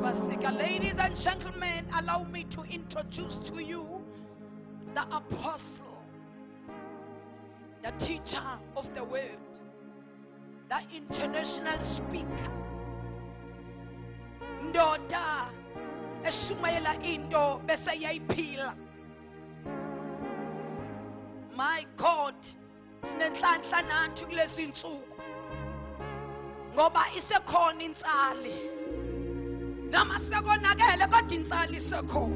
Ladies and gentlemen, allow me to introduce to you the apostle, the teacher of the word, the international speaker, ndoda eshumayela into bese yayiphila. My God, sinenhlanhla nathi kulezi insuku ngoba isekhona insali. Noma sekonakele kodwa insali isekhona.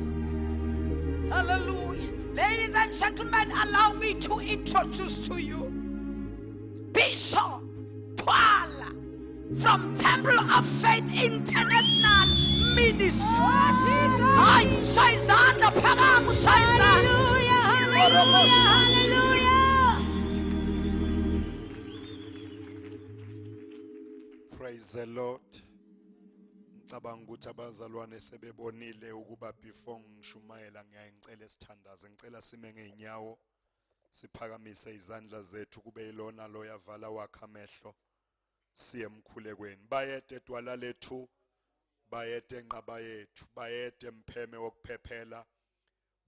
Hallelujah. Ladies and gentlemen, allow me to introduce to you Bishop Twala from Temple of Faith International Ministry. Praise the Lord. Ngicabanga ukuthi abazalwane sebebonile ukuba before ngishumayela ngiyayicela isithandaze, ngicela sime ngeenyawo siphakamise izandla zethu kube yilona lo yavala wakhe amehlo siye emkhulekweni. Bayede edwala lethu, bayede enqaba yethu, bayede mpheme wokuphephela,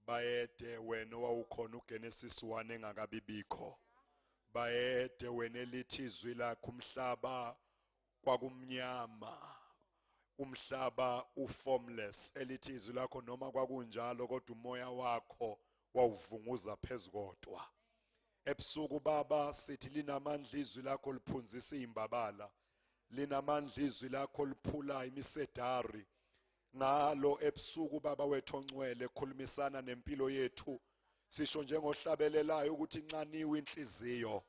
bayede wena owawukhona uGenesis 1 engakabibikho, bayede wena elithi izwi lakho umhlaba kwakumnyama, umhlaba uformless, elithi izwi lakho noma kwakunjalo kodwa umoya wakho wawuvunguza phezukodwa. Ebusuku Baba sithi linamandla izwi lakho liphunzisa izimbabala, linamandla izwi lakho liphula imisedari. Ngalo ebusuku Baba wethu ongcwele khulumisana nempilo yethu, sisho njengohlabelelayo ukuthi inxaniwe inhliziyo,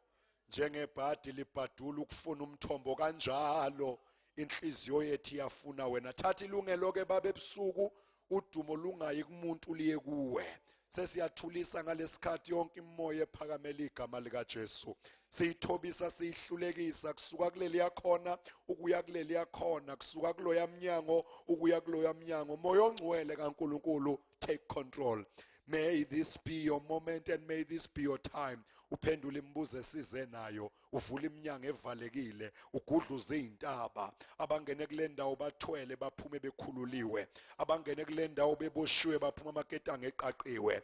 njengebhadi libhadula ukufuna umthombo kanjalo inhliziyo yethu iyafuna wena. Thatha ilungelo ke Baba ebusuku, udumo lungayi kumuntu liye kuwe. Sesiyathulisa ngalesikhathi yonke imoya ephakamela igama lika Jesu. Siyithobisa siyihlulekisa kusuka kuleli yakhona ukuya kuleli yakhona, kusuka kuloya mnyango ukuya kuloya mnyango. Moya ongcwele kaNkulunkulu, take control. May this be your moment and may this be your time. Uphendula imibuzo esize nayo, uvula iminyango evalekile, ugudluze izintaba. Abangene kule ndawo bathwele baphume bekhululiwe, abangene kule ndawo beboshiwe baphuma amaketanga eqaqiwe,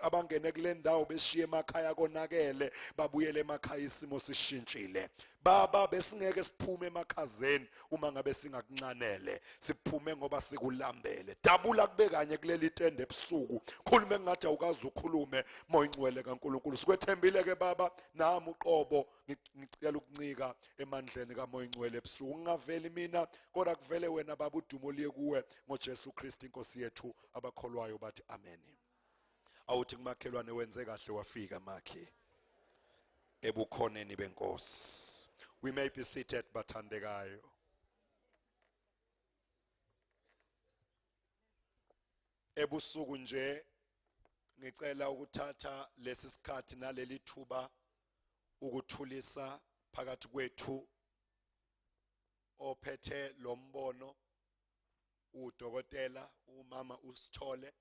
abangene kule ndawo beshiye emakhaya konakele babuyele emakhaya isimo sishintshile. Baba besingeke siphume emakhazeni uma ngabe singakunxanele, siphume ngoba sikulambele. Dabula kube kanye kuleli tende ebusuku, khulume ngathi awukazi ukhulume moya ngcwele kaNkulunkulu. Sikwethembile ke Baba, nami uqobo ngicela ukuncika emandleni kamoya ngcwele ebusuku. Ngingaveli mina kodwa kuvele wena Baba, udumo liye kuwe ngoJesu Kristu inkosi yethu. Abakholwayo bathi amen. Awuthi kumakhelwane wenze kahle wafika makhe ebukhoneni benkosi. We may be seated bathandekayo. Ebusuku nje ngicela ukuthatha lesi sikhathi naleli thuba ukuthulisa phakathi kwethu ophethe lo mbono udokotela umama uSithole.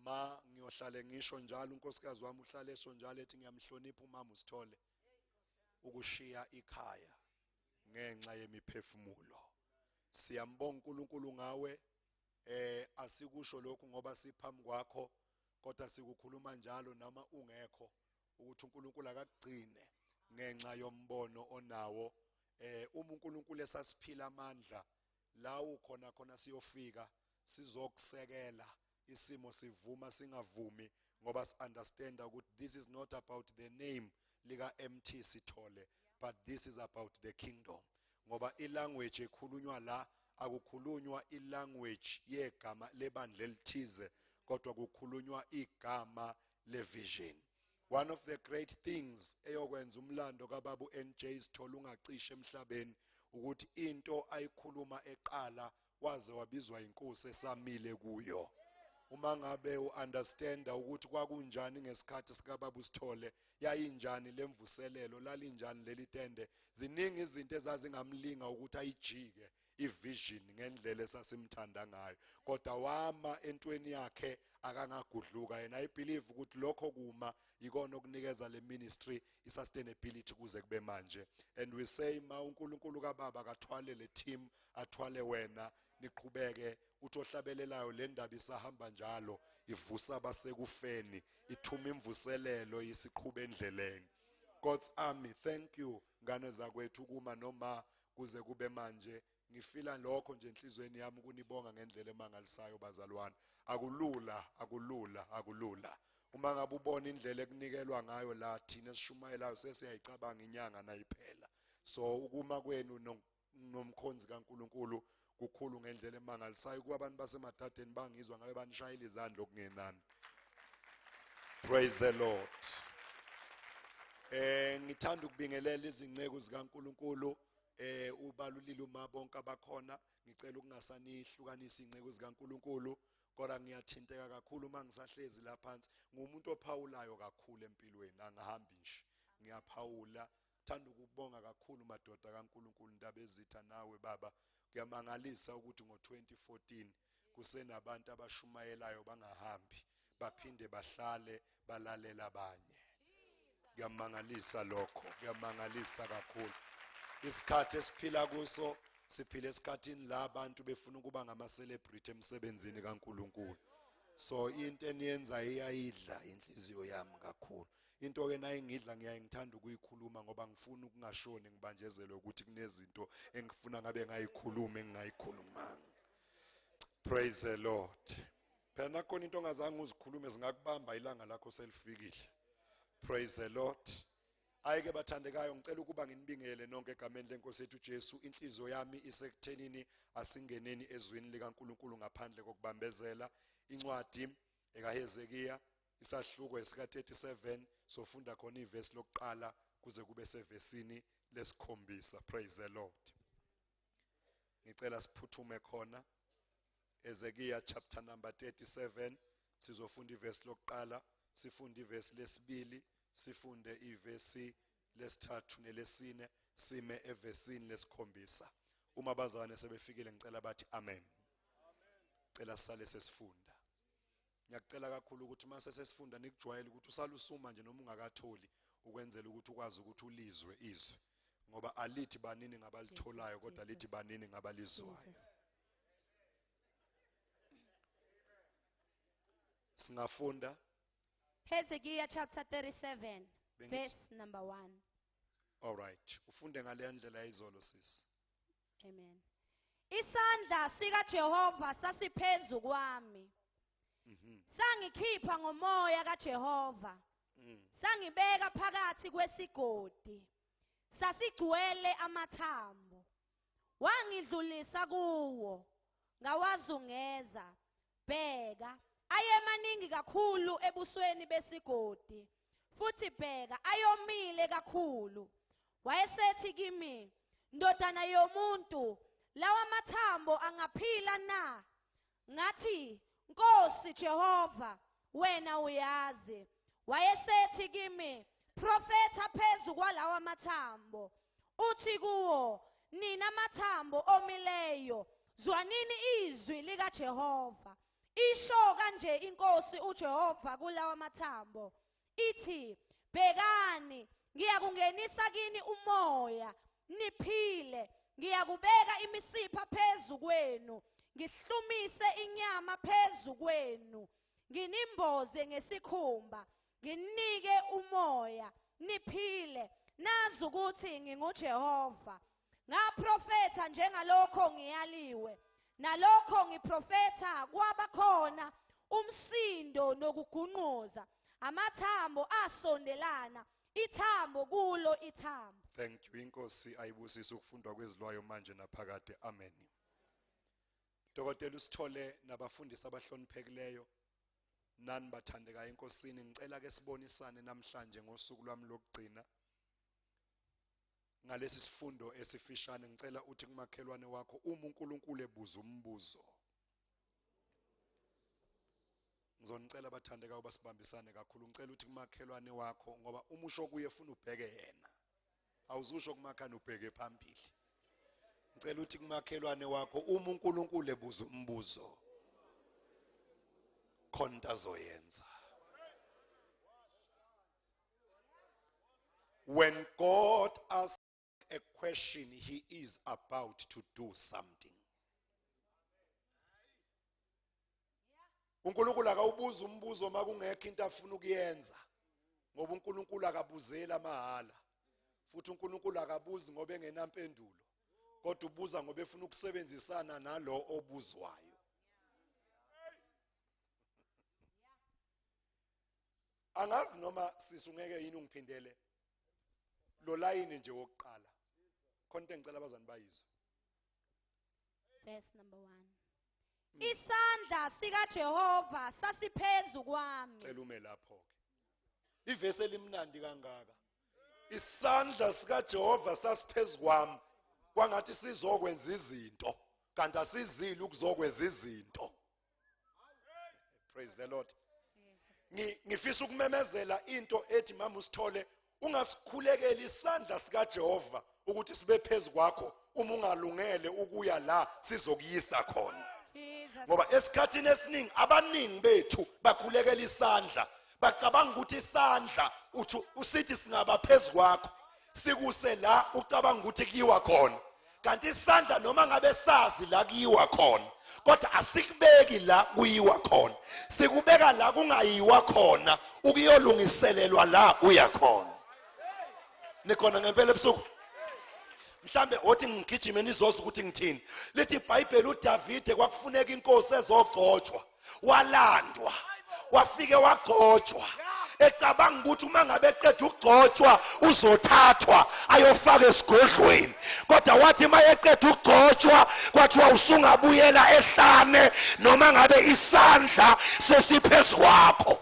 Ma ngiyohlale ngisho njalo unkosikazi wami uhlale esho njalo ethi ngiyamhlonipha umama uSithole ukushiya ikhaya ngenxa yemiphefumulo. Siyambonga uNkulunkulu ngawe, asikusho lokhu ngoba siphambi kwakho kodwa sikukhuluma njalo nama ungekho ukuthi uNkulunkulu akagcine ngenxa yombono onawo. Uma uNkulunkulu esasiphila amandla la ukhona siyofika sizokusekela isimo sivuma singavumi ngoba si-understand ukuthi this is not about the name lika MT Sithole, but this is about the kingdom. Ngoba ilanguage ekhulunywa la akukhulunywa ilanguage yegama lebandla elithize kodwa kukhulunywa igama levision. One of the great things eyokwenza umlando kababa uNJ Sithole ungacishe emhlabeni ukuthi into ayikhuluma eqala waze wabizwa inkosi esamile kuyo. Uma ngabe u-understanda ukuthi kwakunjani ngesikhathi sikababa uSithole, yayinjani lemvuselelo, lalinjani leli tende, ziningi izinto ezazingamlinga ukuthi ayijike ivision ngendlela esasimthanda ngayo, kodwa wama entweni yakhe akangagudluka. Yena I believe ukuthi lokho kuma yikona okunikeza le ministry i-sustainability kuze kube manje. And we say ma uNkulunkulu kababa akathwale le team, athwale wena, niqhubeke uthi ohlabelelayo le ndaba isahamba njalo ivusa abasekufeni ithuma imvuselelo isiqhube endleleni. God's army, thank you ngane zakwethu kuma noma kuze kube manje ngifila lokho nje enhlizweni yami kunibonga ngendlela emangalisayo bazalwane. Akulula. Uma ngabe ubona indlela ekunikelwa ngayo la thina esishumayelayo sesiyayicabanga inyanga nayiphela. So ukuma kwenu nomkhonzi kaNkuluNkulu kukhulu ngendlela emangalisayo kuba abantu basemadadeni bangizwa ngabe banishayela izandla okungenani. Praise the Lord. Ngithanda ukubingelela izinceke zikaNkuluNkulu ubalulile uma bonke abakhona ngicela ukungasanihlukanisa izinceke zikaNkuluNkulu kodwa ngiyathinteka kakhulu uma ngisahlezi la phansi ngumuntu ophawulayo kakhulu empilweni angihambi nje ngiyaphawula. Thanda ukubonga kakhulu madoda kaNkuluNkulu indaba ezitha nawe baba kuyamangalisa ukuthi ngo2014 kusenabantu abashumayelayo bangahambi baphinde bahlale balalela abanye. Kuyamangalisa lokho, kuyamangalisa kakhulu. Isikhathi esiphila kuso siphila esikhathini la abantu befuna ukuba ngama-celebrity emsebenzini kaNkuluNkulu. So into eniyenza iyayidla inhliziyo yami kakhulu. Into ke naye ngidla ngiyayithanda ukuyikhuluma ngoba ngifuna ukungashoni ngibanjezelwe ukuthi kunezinto engifuna ngabe ngayikhuluma engingayikhulumanga. Praise the Lord. Phela nakhona into ongazange uzikhulume zingakubamba ilanga lakho selifikile. Praise the Lord. Ayike bathandekayo ngicela ukuba nginibingele nonke egameni lenkosi yethu Jesu. Inhliziyo yami isekuthenini asingeneni ezwini likaNkuluNkulu ngaphandle kokubambezela. Incwadi ekaHezekiya isahluko esika37 sofunda khona ivesi lokuqala kuze kube sevesini lesikhombisa. Praise the Lord. Ngicela siphuthume khona Hezekiya chapter number 37 sizofunda ivesi lokuqala, sifunde ivesi lesibili, sifunde ivesi lesithathu nelesine, sime evesini lesikhombisa. Uma bazalwane sebefikile ngicela bathi amen. Cela sisale sesifunda. Ngiyacela kakhulu ukuthi mase sesifunda nikujwayele ukuthi usalusuma nje noma ungakatholi ukwenzela ukuthi ukwazi ukuthi ulizwe izwi ngoba alithi banini ngabalitholayo kodwa lithi banini ngabalizwayo. Singafunda Hezekiah chapter 37 verse number 1. All right. Ufunde ngale ndlela izolo sisi. Amen. Isandla sika Jehova sasiphezu kwami. Sangikhipha ngomoya kaJehova. Sangibeka phakathi kwesigodi. Sasigcwele amathambo. Wangidlulisa kuwo. Ngawazungeza. Bheka ayemaningi kakhulu ebusweni besigodi. Futhi bheka ayomile kakhulu. Wayesethi kimi, ndodana yomuntu, lawa mathambo angaphila na? Ngathi, Nkosi Jehova, wena uyazi. Wayesethi kimi, profetha phezu kwalawa mathambo. Uthi kuwo, nina mathambo omileyo, zwanini izwi lika Jehova. Isho kanje inkosi uJehova kulawa mathambo. Ithi, bhekani, ngiyakungenisa kini umoya, niphile. Ngiyakubeka imisipha phezu kwenu, ngihlumise inyama phezu kwenu. Nginimboze ngesikhumba, nginike umoya, niphile. Nazi ukuthi nginguJehova. Ngaprofetha njengalokho ngiyaliwe. Nalokho ngiprofetha kwabakhona umsindo nokugunquza. Amathambo asondelana, ithambo kulo ithambo. Thank you. Inkosi ayibusise ukufundwa kwezilwayo manje naphakade. Amen. Dokotela usithole nabafundisi abahloniphekileyo nani bathandekayo enkosini ngicela ke sibonisane namhlanje ngosuku lwami lokugcina ngalesi sifundo esifishane. Ngicela uthi kumakhelwane wakho uma uNkulunkulu ebuza umbuzo. Ngizonicela bathandekayo basibambisane kakhulu. Ngicela uthi kumakhelwane wakho ngoba uma usho kuye ufuna ubheke yena. Awuzusho kumakhana ubheke phambili. Ngicela uthi kumakhelwane wakho uma uNkulunkulu ebuza umbuzo khona azoyenza. When God asks a question, he is about to do something. uNkulunkulu akawubuza umbuzo makungekho into afuna ukuyenza, ngoba uNkulunkulu akabuzeli amahala, futhi uNkulunkulu akabuzi ngoba engenampendulo, kodwa ubuza ngoba efuna ukusebenzisana nalo obuzwayo. Angazi noma sisungeke yini ungiphindele lo layini nje wokuqala, khona into engicela abazali bayizwe. Verse number 1. Isandla sikaJehova sasiphezu kwami. Cela ume lapho ke. Ivesi elimnandi kangaka. Isandla sikaJehova sasiphezu kwami, kwangathi sizokwenza izinto, kanti asizile ukuzokwenza izinto. Praise the Lord. Ngifisa ukumemezela into ethi mama uSithole, ungasikhulekeli isandla sikaJehova ukuthi sibe phezulu kwakho uma ungalungele ukuya la sizokuyisa khona. Ngoba esikhathini esiningi abaningi bethu bakhulekela isandla, bacabanga ukuthi isandla usithi singaba phezulu kwakho sikuse la ucabanga ukuthi kuyiwa khona, kanti isandla noma ngabe sazi la kuyiwa khona kodwa asikubeki la kuyiwa khona, sikubeka la kungayiwa khona ukuyolungiselelwa la uya khona. Nikhona ngempela ebusuku? Mhlambe othi ngigijime nizozwa ukuthi ngithini. Lithi iBhayibheli uDavide kwakufuneka inkosi ezogcotshwa, walandwa, wafike wagcotshwa, ecabanga ukuthi uma ngabe eqeda ukugcotshwa uzothathwa ayofaka esigodlweni, kodwa wathi uma eqeda ukugcotshwa kwathiwa usungabuyela ehlane noma ngabe isandla sesiphezulu kwakho.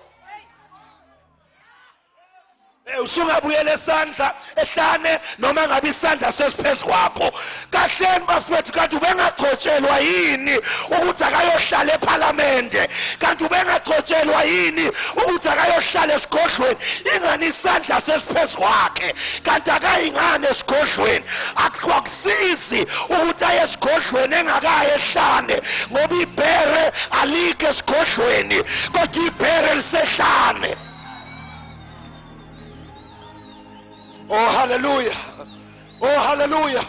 Usungabuyela esandla ehlane noma ngabe isandla sesiphezulu kwakho. Kahleni bafethu, kanti ubengagcotshelwa yini ukuthi akayohlala eParliamente? Kanti ubengagcotshelwa yini ukuthi akayohlala esigodlweni? Ingani isandla sesiphezulu kwakhe? Kanti akayingane esigodlweni? Akwakusizi ukuthi aye esigodlweni engakaye ehlane, ngoba ibhere alikho esigodlweni kodwa ibhere lisehlane. Oh hallelujah, oh hallelujah.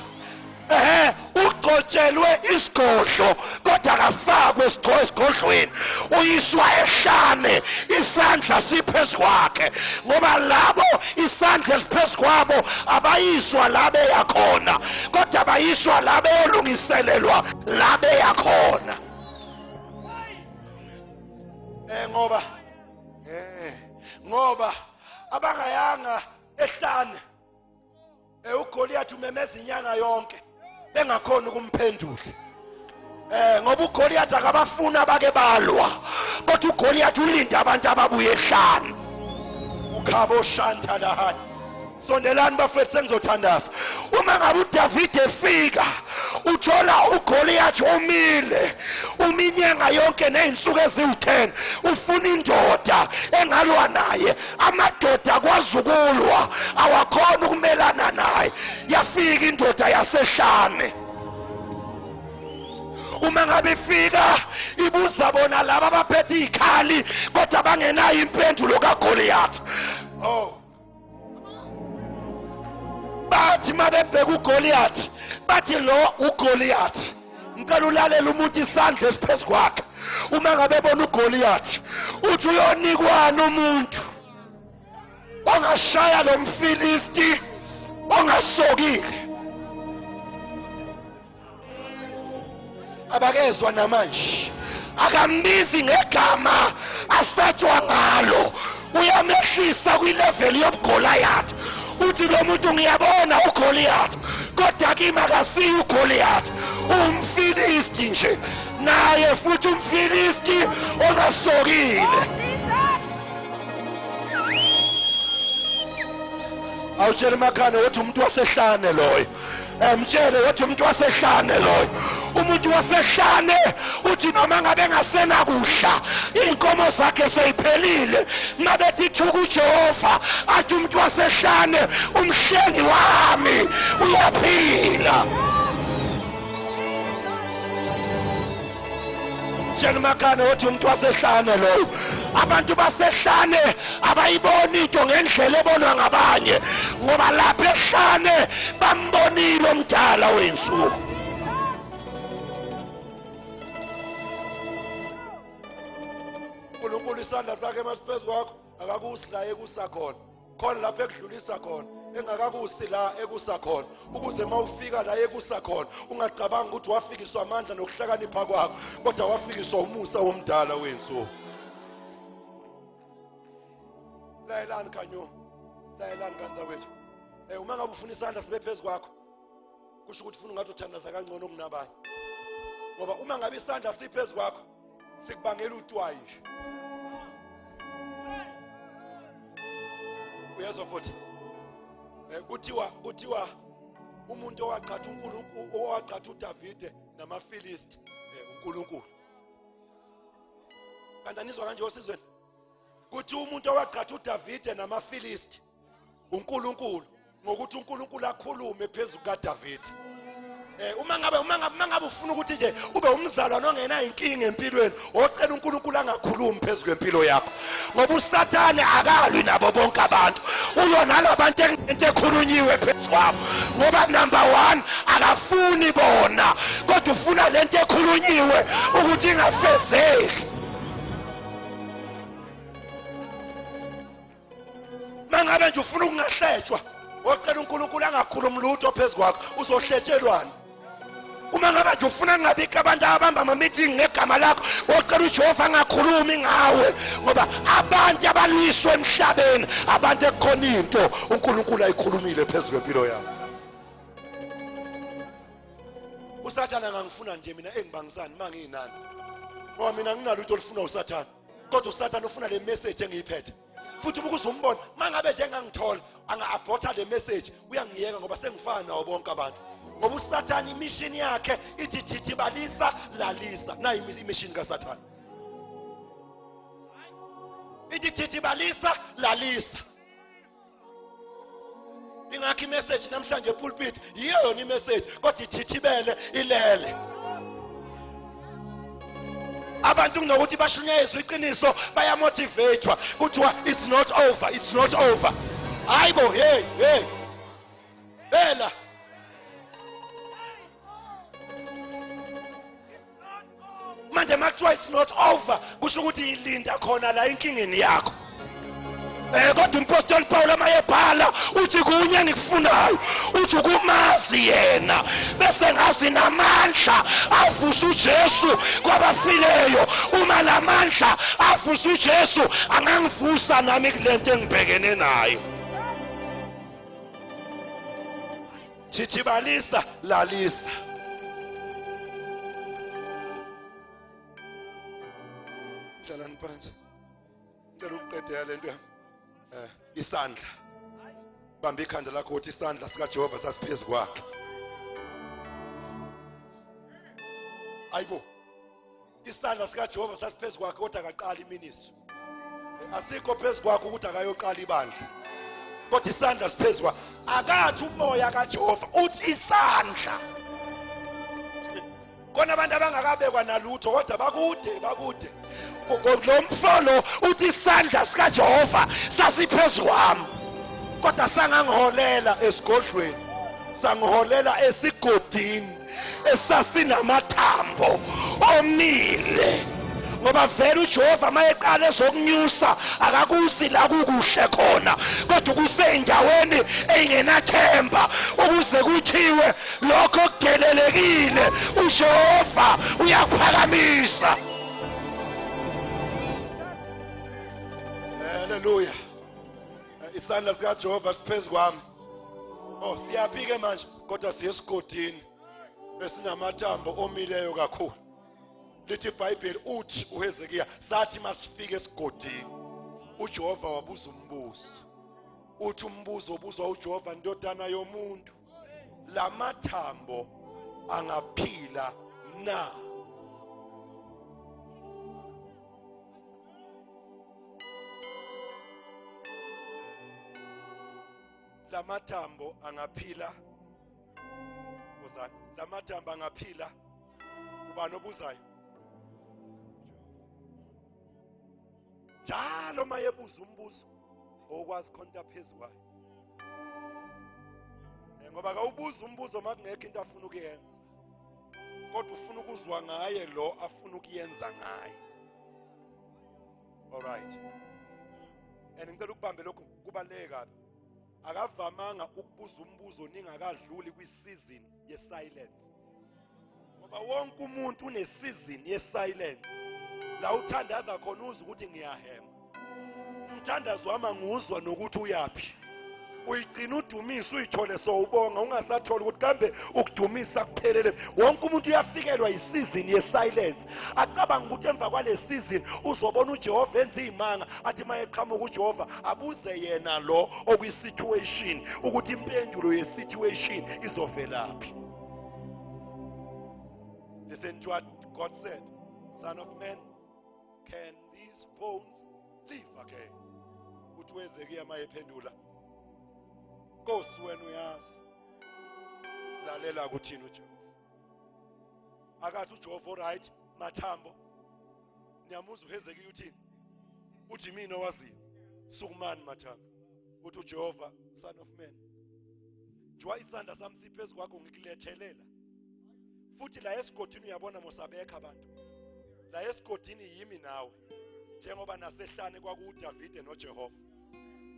Ugcotshelwe isigodlo kodwa akafakwe esigodlweni, uyiswa ehlane, isandla siphezulu kwakhe, ngoba labo isandla esiphezulu kwabo abayiswa la beya khona kodwa abayiswa la beyolungiselelwa la beya khona. Ngoba abangayanga ehlane uGoliath umemeza inyanga yonke bengakhona ukumphendula. Ngoba uGoliath akabafuna abake balwa, kodwa uGoliath ulinda abantu ababuye ehlane. Ukhabo shanta lahani. Sondelani bafethu sengizothandaza. Uma ngabe uDavide efika uthola uGoliath uminyanga yonke nezinsuku eziwu10, ufuna indoda engalwa naye. Amadoda akwazi ukulwa, awakhona ukumelana naye. Yafika indoda yasehlane. Uma ngabe ifika ibuza bona laba abaphethe izikhali kodwa bangenayo impendulo kaGoliath. Bathi mabebheka uGoliath, bathi lo uGoliath, ngicela ulalela umuntu isandla esiphezulu kwakhe. Uma ngabe bona uGoliath uthi uyonikwana umuntu ongashaya lo mfilisti ongasokile. Abakezwa namanje, akambizi ngegama asatshwa ngalo, uyamehlisa kwilevel yobuGoliath. Uthi lo muntu ngiyabona uGoliath kodwa kimi akasiyi uGoliath, umfilisti nje, naye futhi umfilisti ongasokile. Awutshela makhane uthi umuntu wasehlane loyo. Mtshele uthi umuntu wasehlane loyo. Umuntu wasehlane uthi noma ngabe engasena kudla, inkomo zakhe seyiphelile, mabethi thuku uJehova, athi umuntu wasehlane umhlengi wami uyaphila. Mtshele makhane uthi umuntu wasehlane loyo. Abantu basehlane abayiboni into ngendlela ebonwa ngabanye, ngoba lapha ehlane bambonile omdala wensuku. uNkulunkulu isandla sakhe masiphezu kwakho akakusi la ekusakhona khona lapho ekudlulisa khona engakakusi la ekusakhona ukuze mawufika la ekusakhona ungacabangi ukuthi wafikiswa amandla nokuhlakanipha kwakho kodwa wafikiswa umusa womdala wensuku. Layelani kanyo, layelani kanza wethu. Uma ngabe ufuna isandla sibe phezu kwakho kusho ukuthi ufuna ungathi uthandaza kangcono kunabanye. Ngoba uma ngabe isandla siphezu kwakho sikubangela utwayi nje. Uyezwa futhi kuthiwa umuntu owaqhatha uNkulunkulu owaqhatha uDavide namaFilisti uNkulunkulu. Kanti anizwa kanje osizweni? Kuthi umuntu owaqhatha uDavide namaFilisti uNkulunkulu ngokuthi uNkulunkulu akhulume phezulu kaDavide. Uma ngabe ufuna ukuthi nje ube umzalwane ongena inkinga empilweni ocela uNkulunkulu angakhulumi phezulu kwempilo yakho ngoba uSathane akalwi nabo bonke abantu uyona labantu into ekhulunyiwe phezulu kwabo ngoba number 1 akafuni bona kodwa ufuna lento ekhulunyiwe ukuthi ingafezeki. Mangabe nje ufuna ukungahletshwa ocela uNkulunkulu angakhulumi lutho phezulu kwakho uzohletshelwana. Uma ngabe nje ufuna ngabika abantu abamba ama-meeting ngegama lakho ocela uJehova angakhulumi ngawe ngoba abantu abalwiswe emhlabeni abantu ekhona into uNkulunkulu ayikhulumile phezulu kwempilo yakho. uSathane angangifuna nje mina engibangisani mangiyinani ngoba mina nginalo into olifuna uSathane kodwa uSathane ufuna le message engiyiphethe futhi ukuze umbone mangabe nje engangithola anga-aborta le message uyangiyeka ngoba sengifana nawo bonke abantu. Ngoba uSathane imission yakhe ithi thithibalisa lalisa. Nayi imission kaSathane ithi thithibalisa lalisa. Ingakho imessage namhlanje pulpit yiyo yona imessage kodwa ithithibele ilele. Abantu kunokuthi bashunyayezwe iqiniso bayamotivatwa kuthiwa it's not over, it's not over. Hayibo hey bela manje makuthiwa it's not over kusho ukuthi ilinda khona la inkingeni yakho. Kodwa umpostoli Paul mayebhala uthi kunye ngikufunayo uthi ukumazi yena bese ngazi namandla avusa uJesu kwabafileyo. Uma lamandla avusa uJesu angangivusa nami kulento engibhekene nayo. Thithibalisa lalisa. Hlalani phansi ngicela ukuqedela lento isandla. Bamba ikhanda lakho uthi isandla sikaJehova sasiphezu kwakhe. Ayibo isandla sikaJehova sasiphezu kwakhe kodwa akaqala iministry. Asikho phezu kwakho ukuthi akayoqala ibandla kodwa isandla siphezu kwakhe. Akathi umoya kaJehova uthi isandla. Kona abantu abangakabekwa nalutho kodwa bakude. Lo mfolo uthi isandla sikaJehova sasiphezu kwami kodwa sangangiholela esigodlweni sangiholela esigodini esasinamatambo omile ngoba vele uJehova mayeqala ezokunyusa akakusi la kukuhle khona kodwa kusendaweni engenathemba ukuze kuthiwe lokho kugelelekile uJehova uyakuphakamisa. Hallelujah. Isandla sikaJehova siphezu kwami. Siyaphike manje kodwa siyesigodini esinamatambo omileyo kakhulu. Lithi iBhayibheli uthi uHezekiya sathi masifike esigodini uJehova wabuza umbuzo. Uthi umbuzo obuzwa uJehova ndodana yomuntu lamathambo angaphila na? Lamathambo angaphila. Uzani? Lamathambo angaphila. Ubani obuzayo? Njalo mayebuza umbuzo okwazi khonta phezulu kwayo. Ngoba kawubuza umbuzo makungekho into afuna ukuyenza. Kodwa ufuna ukuzwa ngaye lo afuna ukuyenza ngaye. Alright. And ngicela ukubambe lokhu kubaleke kabi. Akavamanga ukubuza umbuzo ningakadluli kwisizini yesilence. Ngoba wonke umuntu unesizini yesilence. La uthandaza khona uzwe ukuthi ngiyahema. Umthandazo wami nguzwa nokuthi uyapi. Uyigcina udumisa uyithole sowubonga ungasatholi ukuthi kambe ukudumisa kuphelele. Wonke umuntu uyafikelwa isizini yesilence. Acabanga ukuthi emva kwale season uzobona uJehova enza izimanga athi mayeqhamuka uJehova abuze yena lo okwisituation ukuthi impendulo yesituation izovelaphi. Listen to what God said. Son of man, can these bones live again? Uthi wezekiya mayephendula. Nkosi wena uyazi. Lalela kuthini uJehova. Akathi uJehova alright mathambo. Niyamuzwa uHezekiya uthini? Uthi mina owaziyo. Sukumani mathambo. Uthi uJehova, son of man. Jwa isandla sami siphezulu kwakho ngikulethelela. Futhi la esigodini uyabona mosabekha abantu. La esigodini yimi nawe. Njengoba nasehlane kwakuDavide noJehova.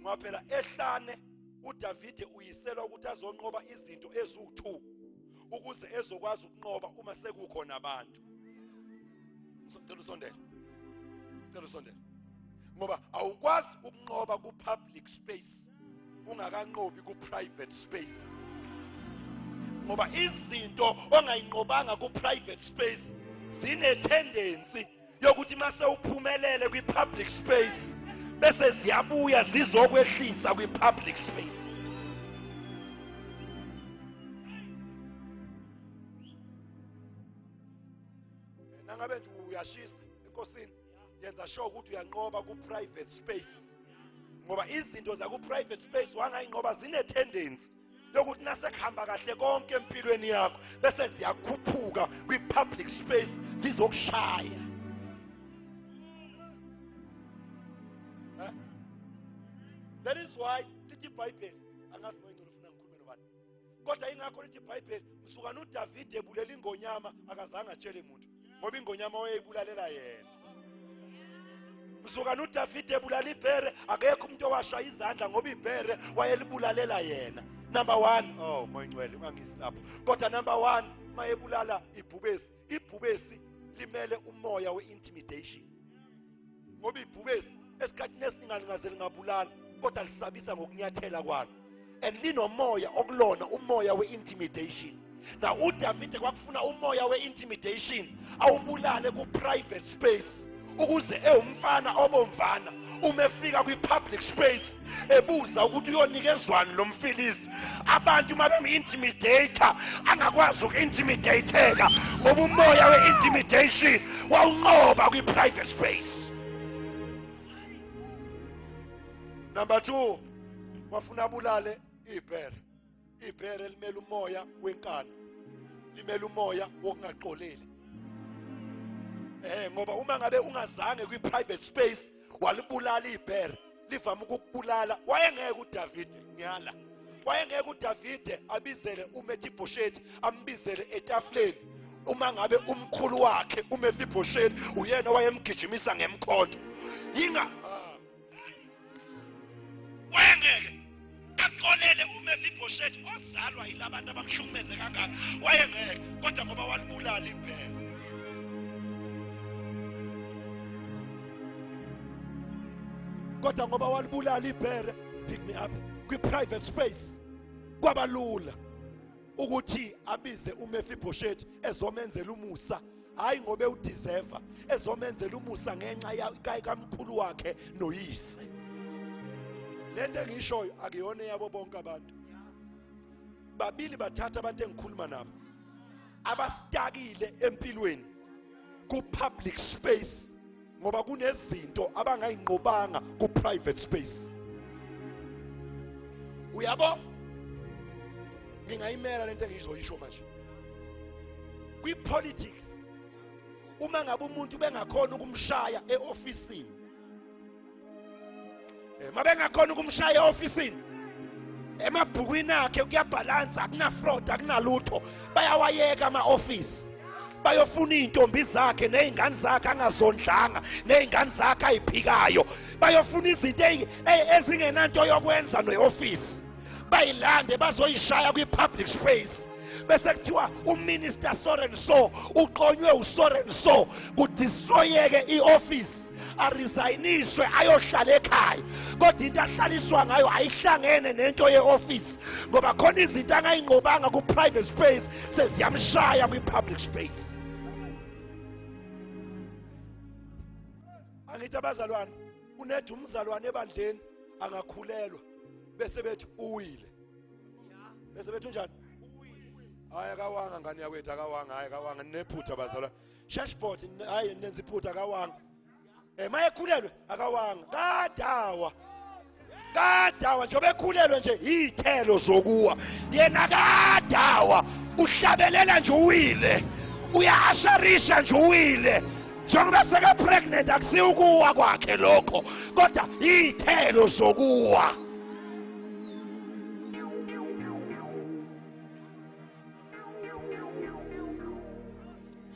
Ngoba phela ehlane uDavide uyiselwa ukuthi azonqoba izinto ezu2 ukuze ezokwazi ukunqoba uma sekukhona abantu. Ngicela usondele. Ngicela usondele. Ngoba awukwazi ukunqoba ku-public space ungakanqobi ku-private space. Ngoba izinto ongayinqobanga ku-private space zine-tendency yokuthi mase uphumelele kwi-public space bese ziyabuya zizokwehlisa kwi-public space. Nangabe nje uyashisa enkosini yenza sure ukuthi uyanqoba ku-private space. Ngoba izinto zaku-private space wangayinqoba zine-tendency yokuthi nasekuhamba kahle konke empilweni yakho bese ziyakhuphuka kwi-public space zizokushaya. That is why lithi iBhayibheli angazi ngoyingcolo ufuna ngikhulume nobani. Kodwa ingakho lithi iBhayibheli msukana uDavide ebulela ingonyama akazange atshele umuntu ngoba ingonyama wayeyibulalela yena. Msukana uDavide ebulala ibhere akekho umuntu owashaya izandla ngoba ibhere wayelibulalela yena. Number 1, oh moyingcwele ungangisilapho. Kodwa number 1 mayebulala ibhubesi. Ibhubesi limele umoya we-intimidation. Ngoba ibhubesi esikhathini esiningi ngaze lingabulala kodwa lisabisa ngokunyathela kwalo. And linomoya okulona umoya we-intimidation. Now uDavide kwakufuna umoya we-intimidation awubulale ku-private space ukuze umfana obomvana uma efika kwi-public space ebuza ukuthi uyonikezwani lo mfilisti. Abantu uma bemi-intimidator angakwazi uku-intimidateka ngoba umoya we-intimidation wawunqoba kwi-private space. Number 2, wafuna abulale ibhere. Ibhere limele umoya wenkani. Limele umoya wokungaxoleli. Ngoba uma ngabe ungazange kwi-private space walibulala ibhere livama ukukubulala. Wayengeke uDavide ngiyala. Wayengeke uDavide abizele uMefiboshethi ambizele etafuleni. Uma ngabe umkhulu wakhe uMefiboshethi uyena wayemgijimisa ngemkhonto. Wayengeke axolele uMefiboshethi ozalwa yilabantu abamhlukumeze kangaka. Wayengeke kodwa ngoba walibulala ibhere. Kodwa ngoba walibulala ibhere, pick me up, kwi-private space kwabalula ukuthi abize uMefiboshethi ezomenzela umusa, hayi ngobe udeserve, ezomenzela umusa ngenxa kamkhulu wakhe noyise. Lento engishoyo akuyona yabo bonke abantu. Babili bathatha abantu engikhuluma nabo abastakile empilweni ku-public space ngoba kunezinto abangayinqobanga ku-private space. Uyabo? Ngingayimela lento engizoyisho manje. Kwi-politics uma ngabe umuntu bengakhona ukumshaya e-ofisini, mabengakhona ukumshaya e-ofisini, emabhukwini akhe kuyabhalansa, akuna fraud, akunalutho, bayawayeka ama-office bayofuna izintombi zakhe nezingane zakhe angazondlanga nezingane zakhe ayiphikayo bayofuna izinto ezingenanto yokwenza neoffice bayilande bazoyishaya kwi-public space bese kuthiwa uminister Sorenso uqonywe uSorenso kudistroyeke i-office aresigniswe ayohlala ekhaya kodwa into ahlaliswa ngayo ayihlangene nento ye-office ngoba khona izinto angayinqobanga ku-private space seziyamshaya kwi-public space. Angithi abazalwane unethu umzalwane ebandleni angakhulelwa bese bethi uwile bese bethi njani hayi akawanga ngani yakwethu akawanga hayi akawanga nephutha bazalwane shashbot hayi nenza iphutha akawanga mayekhulelwe akawanga kadawa njengoba ekhulelwe nje izithelo zokuwa yena kadawa uhlabelela nje uwile uyasharisha nje uwile njengoba seke pregnant akusi ukuwa kwakhe lokho kodwa izithelo zokuwa.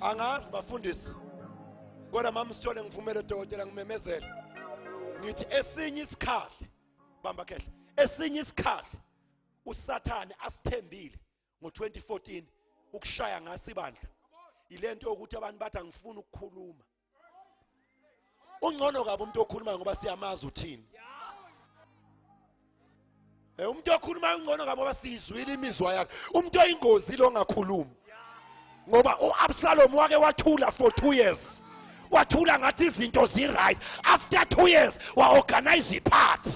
Angazi bafundisi kodwa mama Sithole ngivumele dokotela ngimemezele ngithi esinye isikhali bamba khehle esinye isikhali uSathane asithembile ngo2014 ukushaya ngasi ibandla ilento ukuthi abantu bathi angifuni ukukhuluma ungcono kabi umuntu okhuluma ngoba siyamazi uthini umuntu okhuluma ungcono kabi ngoba sizwile imizwa yakhe umuntu oyingozi lo ongakhulumi ngoba uAbsalom wake wathula for 2 years wathula ngathi izinto zi-right after 2 years wa-organize ipart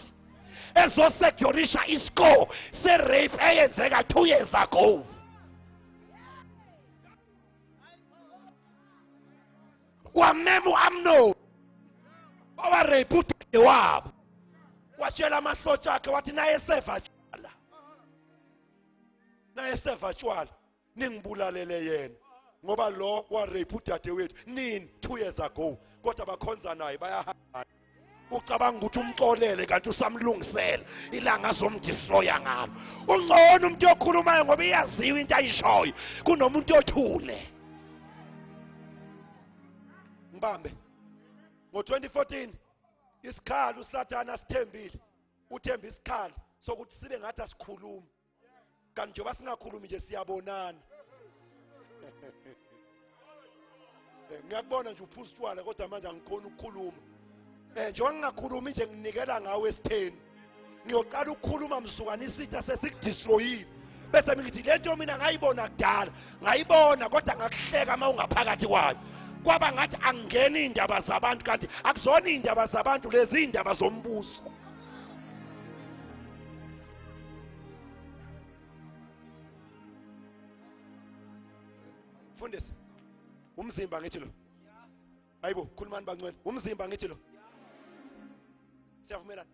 ezosecurisha iscore se-rape eyenzeka 2 years ago. Wamema uAmnon owarape udade wabo watshela amasotsha akhe wathi naye seva tshwala ningibulalele yena ngoba lo warape udade wethu nini 2 years ago kodwa bakhonza naye bayahamba ucabanga ukuthi umxolele kanti usamlungisela ilanga azomdistroya ngalo ungcono umuntu okhulumayo ngoba iyaziwa into ayishoyo kunomuntu othule. Mbambe ngo2014 isikhali uSathane asithembile uthemba isikhali sokuthi sibe ngathi asikhulumi kanti njengoba singakhulumi nje siyabonana. Ngiyakubona nje uphuza utshwala kodwa manje angikhona ukukhuluma njengoba ngingakhulumi nje nginikela ngawe esitheni ngiyoqala ukukhuluma mzukanisa isitha sesikudistroyile bese ngithi lento mina ngayibona kudala ngayibona kodwa ngakuhleka uma ungaphakathi kwayo kwaba ngathi angena indaba zabantu kanti akuzona indaba zabantu lezi indaba zombuso. Fundisi umzimba ngithi lo hayibo khulumani bangcwele umzimba ngithi lo siyavumelana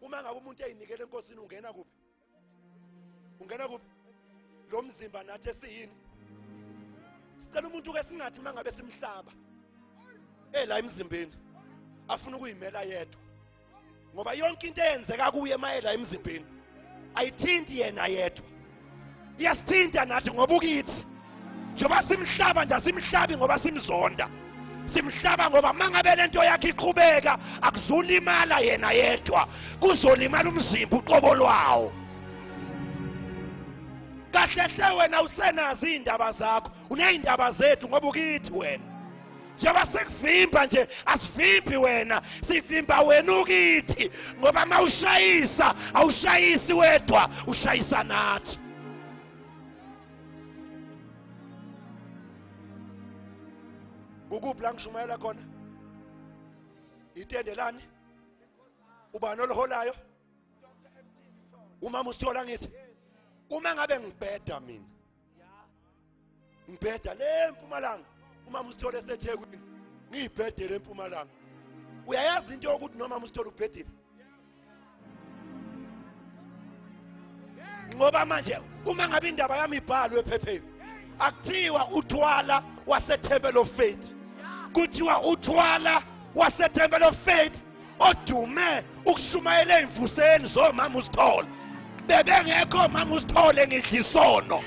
uma ngabe umuntu eyinikele enkosini ungena kuphi lo mzimba nathi esiyini sicela umuntu ke singathi mangabe simhlaba la emzimbeni afuna ukuyimela yedwa ngoba yonke into eyenzeka kuye mayela emzimbeni ayithinti yena yedwa iyasithinta nathi ngoba ukithi njengoba simhlaba nje simhlabi ngoba simzonda simhlaba ngoba mangabe lento yakhe iqhubeka akuzulimala yena yedwa kuzolimala umzimba uqobo lwawo. Kahle wena usenazi indaba zakho uneyindaba zethu ngoba ukithi wena njengoba sekuvimba nje asivimbi wena sivimba wena ukithi ngoba mawushayisa awushayisi wedwa ushayisa nathi. Ukuphi la ngishumayela khona itendelani ubani oliholayo umama uSithola ngithi uma ngabe ngibheda mina ngibheda le Mpumalanga umama uSithola eseThekwini ngiyibhedele eMpumalanga uyayazi into yokuthi noma uSithola ubhedile ngoba manje uma ngabe indaba yami ibhalwe ephepheni akuthiwa uthwala waseTemple of Faith kuthiwa uthwala waseTemple of Faith odume ukushumayela imvuseni zomama uSithola bebengekho mama uSithole ngidla isono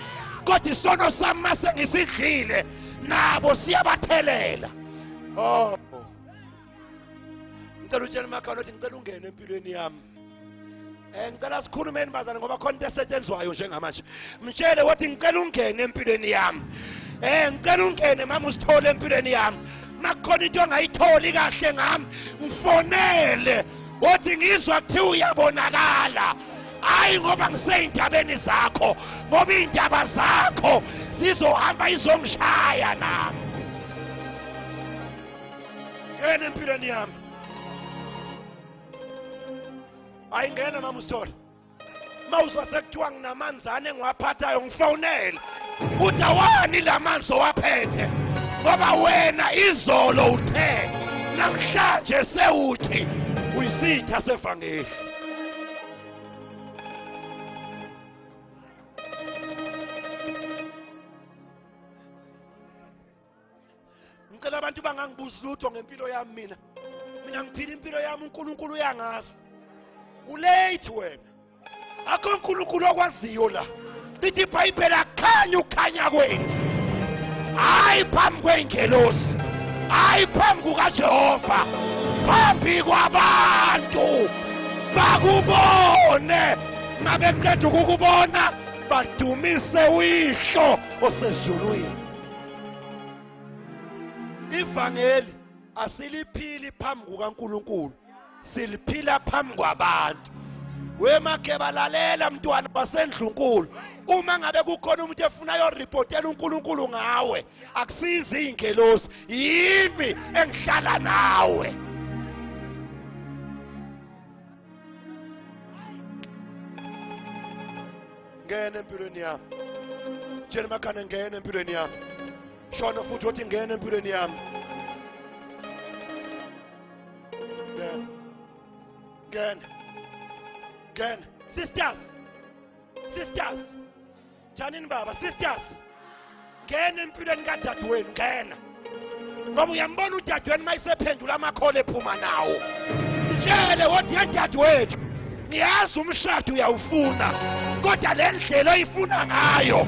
kodwa isono sami mase ngisidlile nabo siyabathelela. Oh, ngicela utshela umakhaya ukuthi ngicela ungene empilweni yami. Ngicela sikhulumeni bazana ngoba khona into esetshenzwayo njengamanje. Mtshele ukuthi ngicela ungene empilweni yami. Ngicela ungene mama usithole empilweni yami. Makukhona into ongayitholi kahle ngami, ngifonele. Wothi ngizwa kuthiwa uyabonakala. Hayi ngoba ngisey'ndabeni zakho, ngoba iy'ndaba zakho zizohamba izongishaya nami. Ngene empilweni yami. Ayingena mama usithole. Mawuzwa sekuthiwa nginamanzane engiwaphathayo ngifonele. Uthi awani lamanzi owaphethe. Ngoba wena izolo uthe namhlanje sewuthi uyisitha sevangeli. Ngicela abantu bangangibuzi lutho ngempilo yami mina. Mina ngiphila impilo yami uNkulunkulu uyangazi. Ulate wena. Akho uNkulunkulu okwaziyo la. Lithi iBhayibheli akukhanya ukukhanya kwenu. Hayi phambi kwengelosi. Hayi phambi kukaJehova. Phambi kwabantu. Bakubone. Mabeqeda ukukubona badumise uYihlo osezulwini. Ivangeli asiliphili phambi kukaNkulunkulu. Siliphila phambi kwabantu. Wemakhe balalela mntwana wasendlunkulu. Uma ngabe kukhona umuntu efuna yoripotela uNkulunkulu ngawe, akusizi ingelosi, yimi engihlala nawe. Ngene empilweni yami. Tshela makhana ngene empilweni yami. Shona futhi uthi ngene empilweni yami. Ngene. Sisters. Janini baba, sisters. Ngene empilweni kadadewenu, ngena. Ngoba uyambona udadewenu mayisephendula amakhole ephuma nawo. Mtshele wothi yadadewethu, ngiyazi umshado uyawufuna, kodwa le ndlela oyifuna ngayo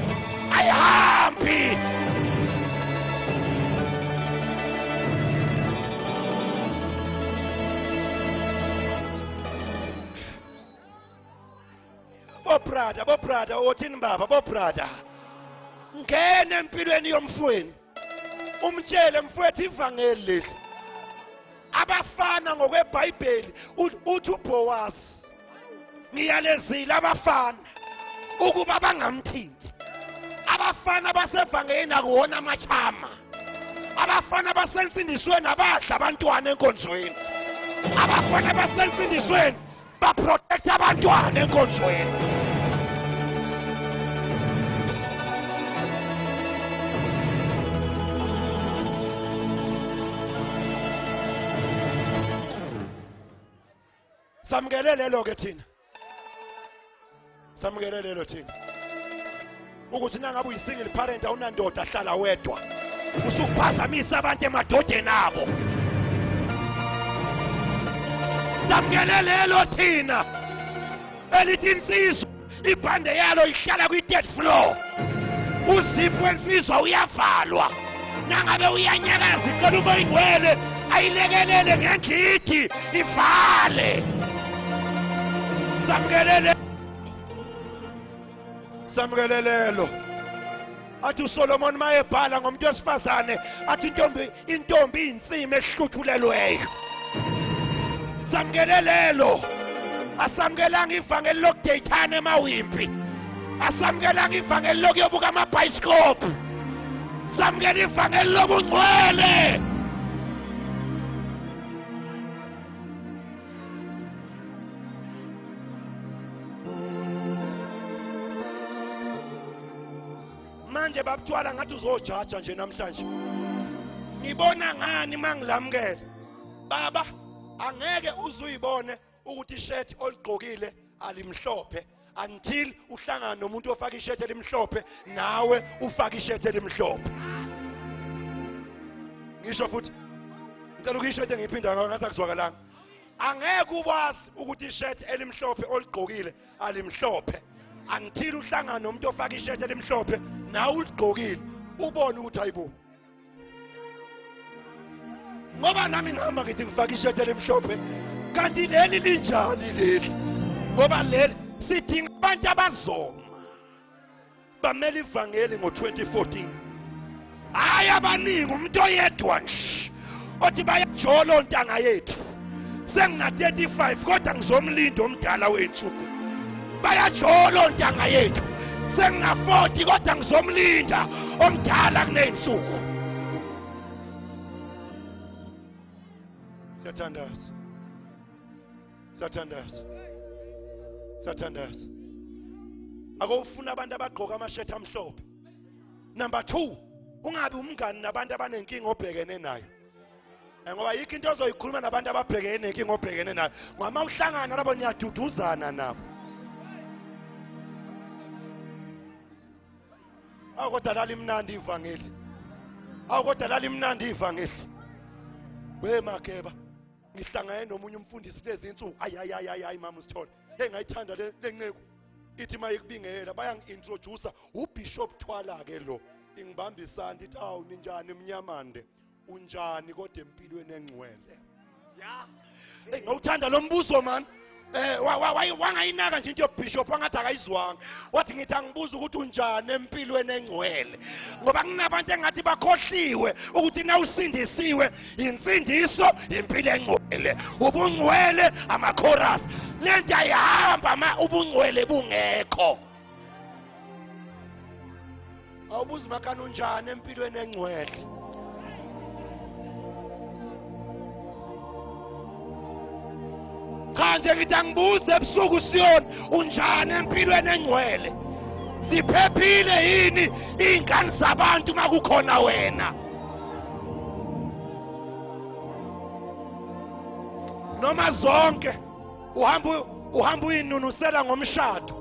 ayihambi. Bobrada, othini baba, bobrada. Ngene empilweni yomfweni. Umtshele mfowethu ivangeli leli. Abafana ngokweBhayibheli uthi uBoaz. Ngiyalezile abafana ukuba bangamthinti. Abafana basevangeli akuwona amachama. Abafana basensindisweni abadla abantwana enkonzweni. Abafana basensindisweni baprotect abantwana enkonzweni. Samgelelelo ke thina. Samgelelelo thina. Ukuthi nangabe uyisingle parent awunandoda ahlala wedwa. Usuphazamisa abantu emadodeni abo. Samgelelelo thina. Elithi insizwa ibhande yalo ihlala kwi-third floor. Uzipho wensizwa uyavalwa. Nangabe uyanyakaza icela uma ingwele ayilekelele ngengidi ivale. Samgelelelo. Athi uSolomon mayebhala ngomuntu wesifazane athi intombi insimi ehluthulelweyo. Samgelelelo. Asamkelanga ivangeli lokudeyithana emawimpi. Asamkelanga ivangeli lokuyobuka amabhayisikophu. Samkela ivangeli lokungcwele. Manje babuthwala ngathi uzojaja nje namhlanje. Ngibona ngani mangilamukela? Baba, angeke uzuyibone ukuthi ishirt oligqokile alimhlophe until uhlangana nomuntu ofaka ishirt elimhlophe nawe ufaka ishirt elimhlophe. Ngisho futhi ngicela ukuyisho into engiphinda ngathi akuzwakalanga. Angeke ukwazi ukuthi ishirt elimhlophe oligqokile alimhlophe until uhlangana nomuntu ofaka ishirt elimhlophe nawe uligqokile ubone ukuthi hayibo ngoba nami ngihamba ngithi ngifaka isheti elimhlophe kanti leli linjani leli ngoba leli sidinga abantu abazoma bamele ivangeli ngo-2014 hayi abaningi umuntu oyedwa nje othi bayajola ontanga yethu sengina-35 kodwa ngizomlinda omdala wey'nsuku bayajola ontanga yethu sengina-40 kodwa ngizomlinda omdala kuney'nsuku. Siyathandaza, siyathandaza, siyathandaza. Ake ufuna abantu abagqoka amashethi amhlophe. Number 2, ungabi umngani nabantu abanenkinga obhekene nayo. Ngoba yikho into ozoyikhuluma nabantu ababhekene nenkinga obhekene nayo. Ngoba uma uhlangana nabo niyaduduzana nabo. Kodwa lali mnandi ivangeli. Kodwa lali mnandi ivangeli. We Makeba, ngihlangane nomunye umfundisi lezi insuku. Ayi mama usithole. Ngayithanda le nceku. Ithi mayikubingela bayangi-introduce uBishop Thwala ke lo. Ingibambisana ithi awu ninjani Mnyamande. Unjani kodwa empilweni engcwele. Ya. Ngawuthanda lo mbuzo man. Wangayinaka nje into yoBishop wangathi akayizwanga. Wathi ngithi angibuza ukuthi unjani empilweni engcwele. Ngoba kunabantu engathi bakhohliwe ukuthi na usindisiwe insindiso impilo engcwele. Ubungcwele ama-chorus. Lento ayihamba ubungcwele bungekho. Awubuza makani unjani empilweni engcwele. Cha nje ngithi angibuze ebusuku Siyoni unjani empilweni engcwele. Siphephile yini ingane zabantu makukhona wena? Noma zonke uhamba uyinunusela ngomshado.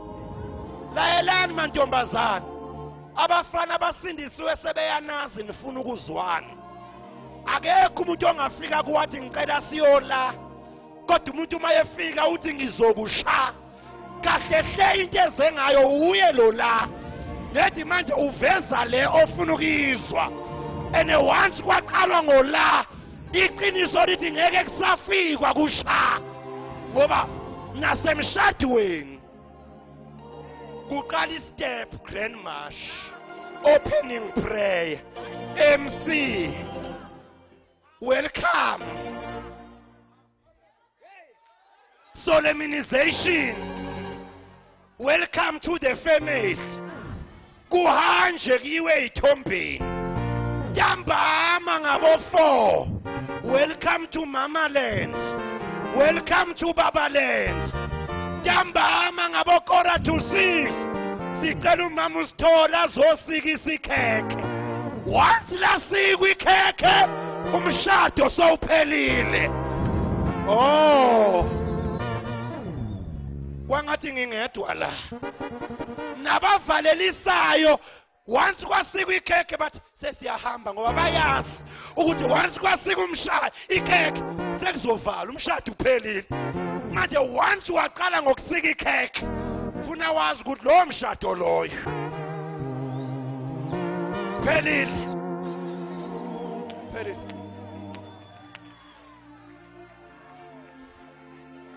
Layelani mantombazana. Abafana abasindisiwe sebeyanazi nifuna ukuzwana. Akekho umuntu ongafika kuwathi ngicela siyola. Kodwa umuntu mayefika uthi ngizokusha. Kahle hle into ezengayo uye lo la. Lethi manje uveza le ofuna ukuyizwa. And once kwaqalwa ngola, iqiniso lithi ngeke kusafikwa kusha. Ngoba nasemshadweni kuqala istep grand march, opening prayer, MC, welcome, solemnization, welcome to the family. Kuhanje kiwe ithombeni. Ntambama ngabo 4. Welcome to Mama Land. Welcome to Baba Land. Ntambama ngabo 4:45. Sicela umama usithola azosikisa ikhekhe. Once lasikwa ikhekhe, umshado sowuphelile. Oh. Wangathi ngingedwa la. Nabavalelisayo once kwasikwa ikhekhe bathi sesiyahamba ngoba bayazi ukuthi once kwasikwa umshado ikhekhe sekuzovala umshado uphelile. Manje once waqala ngokusika ikhekhe ufuna wazi ukuthi lo mshado loyo phelile.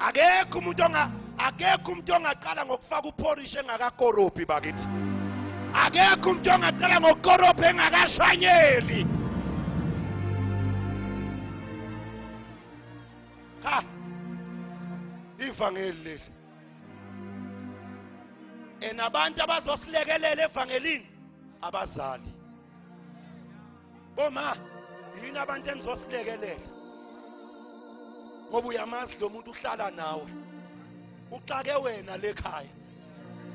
Akekho umuntu ongaqala ngokufaka uphorish engakakorobhi bakithi. Akekho umuntu ongaqala ngokukorobha engakashanyeli. Ha. Ivangeli leli. Enabantu abazosilekelela evangelini abazali. Boma, yini abantu enizosilekelela? Ngoba uyamazi lo muntu uhlala nawe. Uxake wena lekhaya.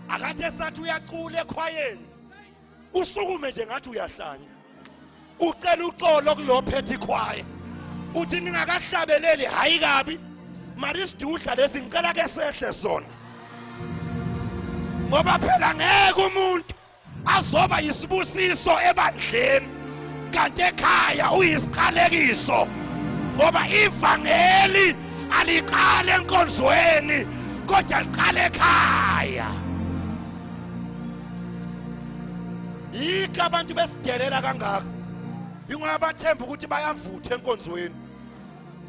Akathe sathi uyacula ekhwayeni. Usukume nje ngathi uyahlanya. Ucela uxolo kulophethe ikhwaya. Uthi ningakahlabeleli hayi kabi. Mari sidudla lesi ngicela ke sehle sona. Ngoba phela ngeke umuntu azoba yisibusiso ebandleni kanti ekhaya uyisiqalekiso. Ngoba ivangeli aliqale enkonzweni kodwa liqale ekhaya. Yikho abantu besidelela kangaka. Ingoba bathemba ukuthi bayavutha enkonzweni.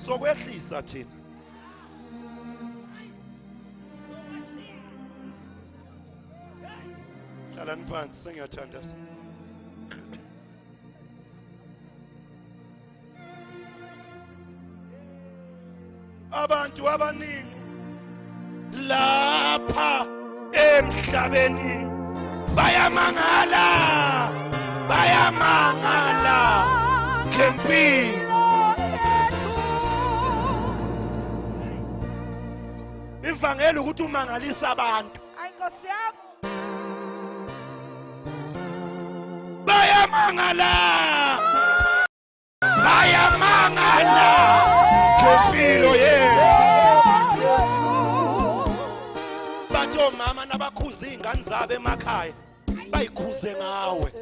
sokwehlisa thina. Hlalani phansi sengiyathandaza. Abantu abaningi lapha emhlabeni bayamangala ngempilo. Ivangeli ukuthi umangalisa abantu. Hayi Nkosi yami. Bayamangala ngempilo yethu. Batho mama nabakhuza izingane zabo emakhaya bayikhuze ngawe.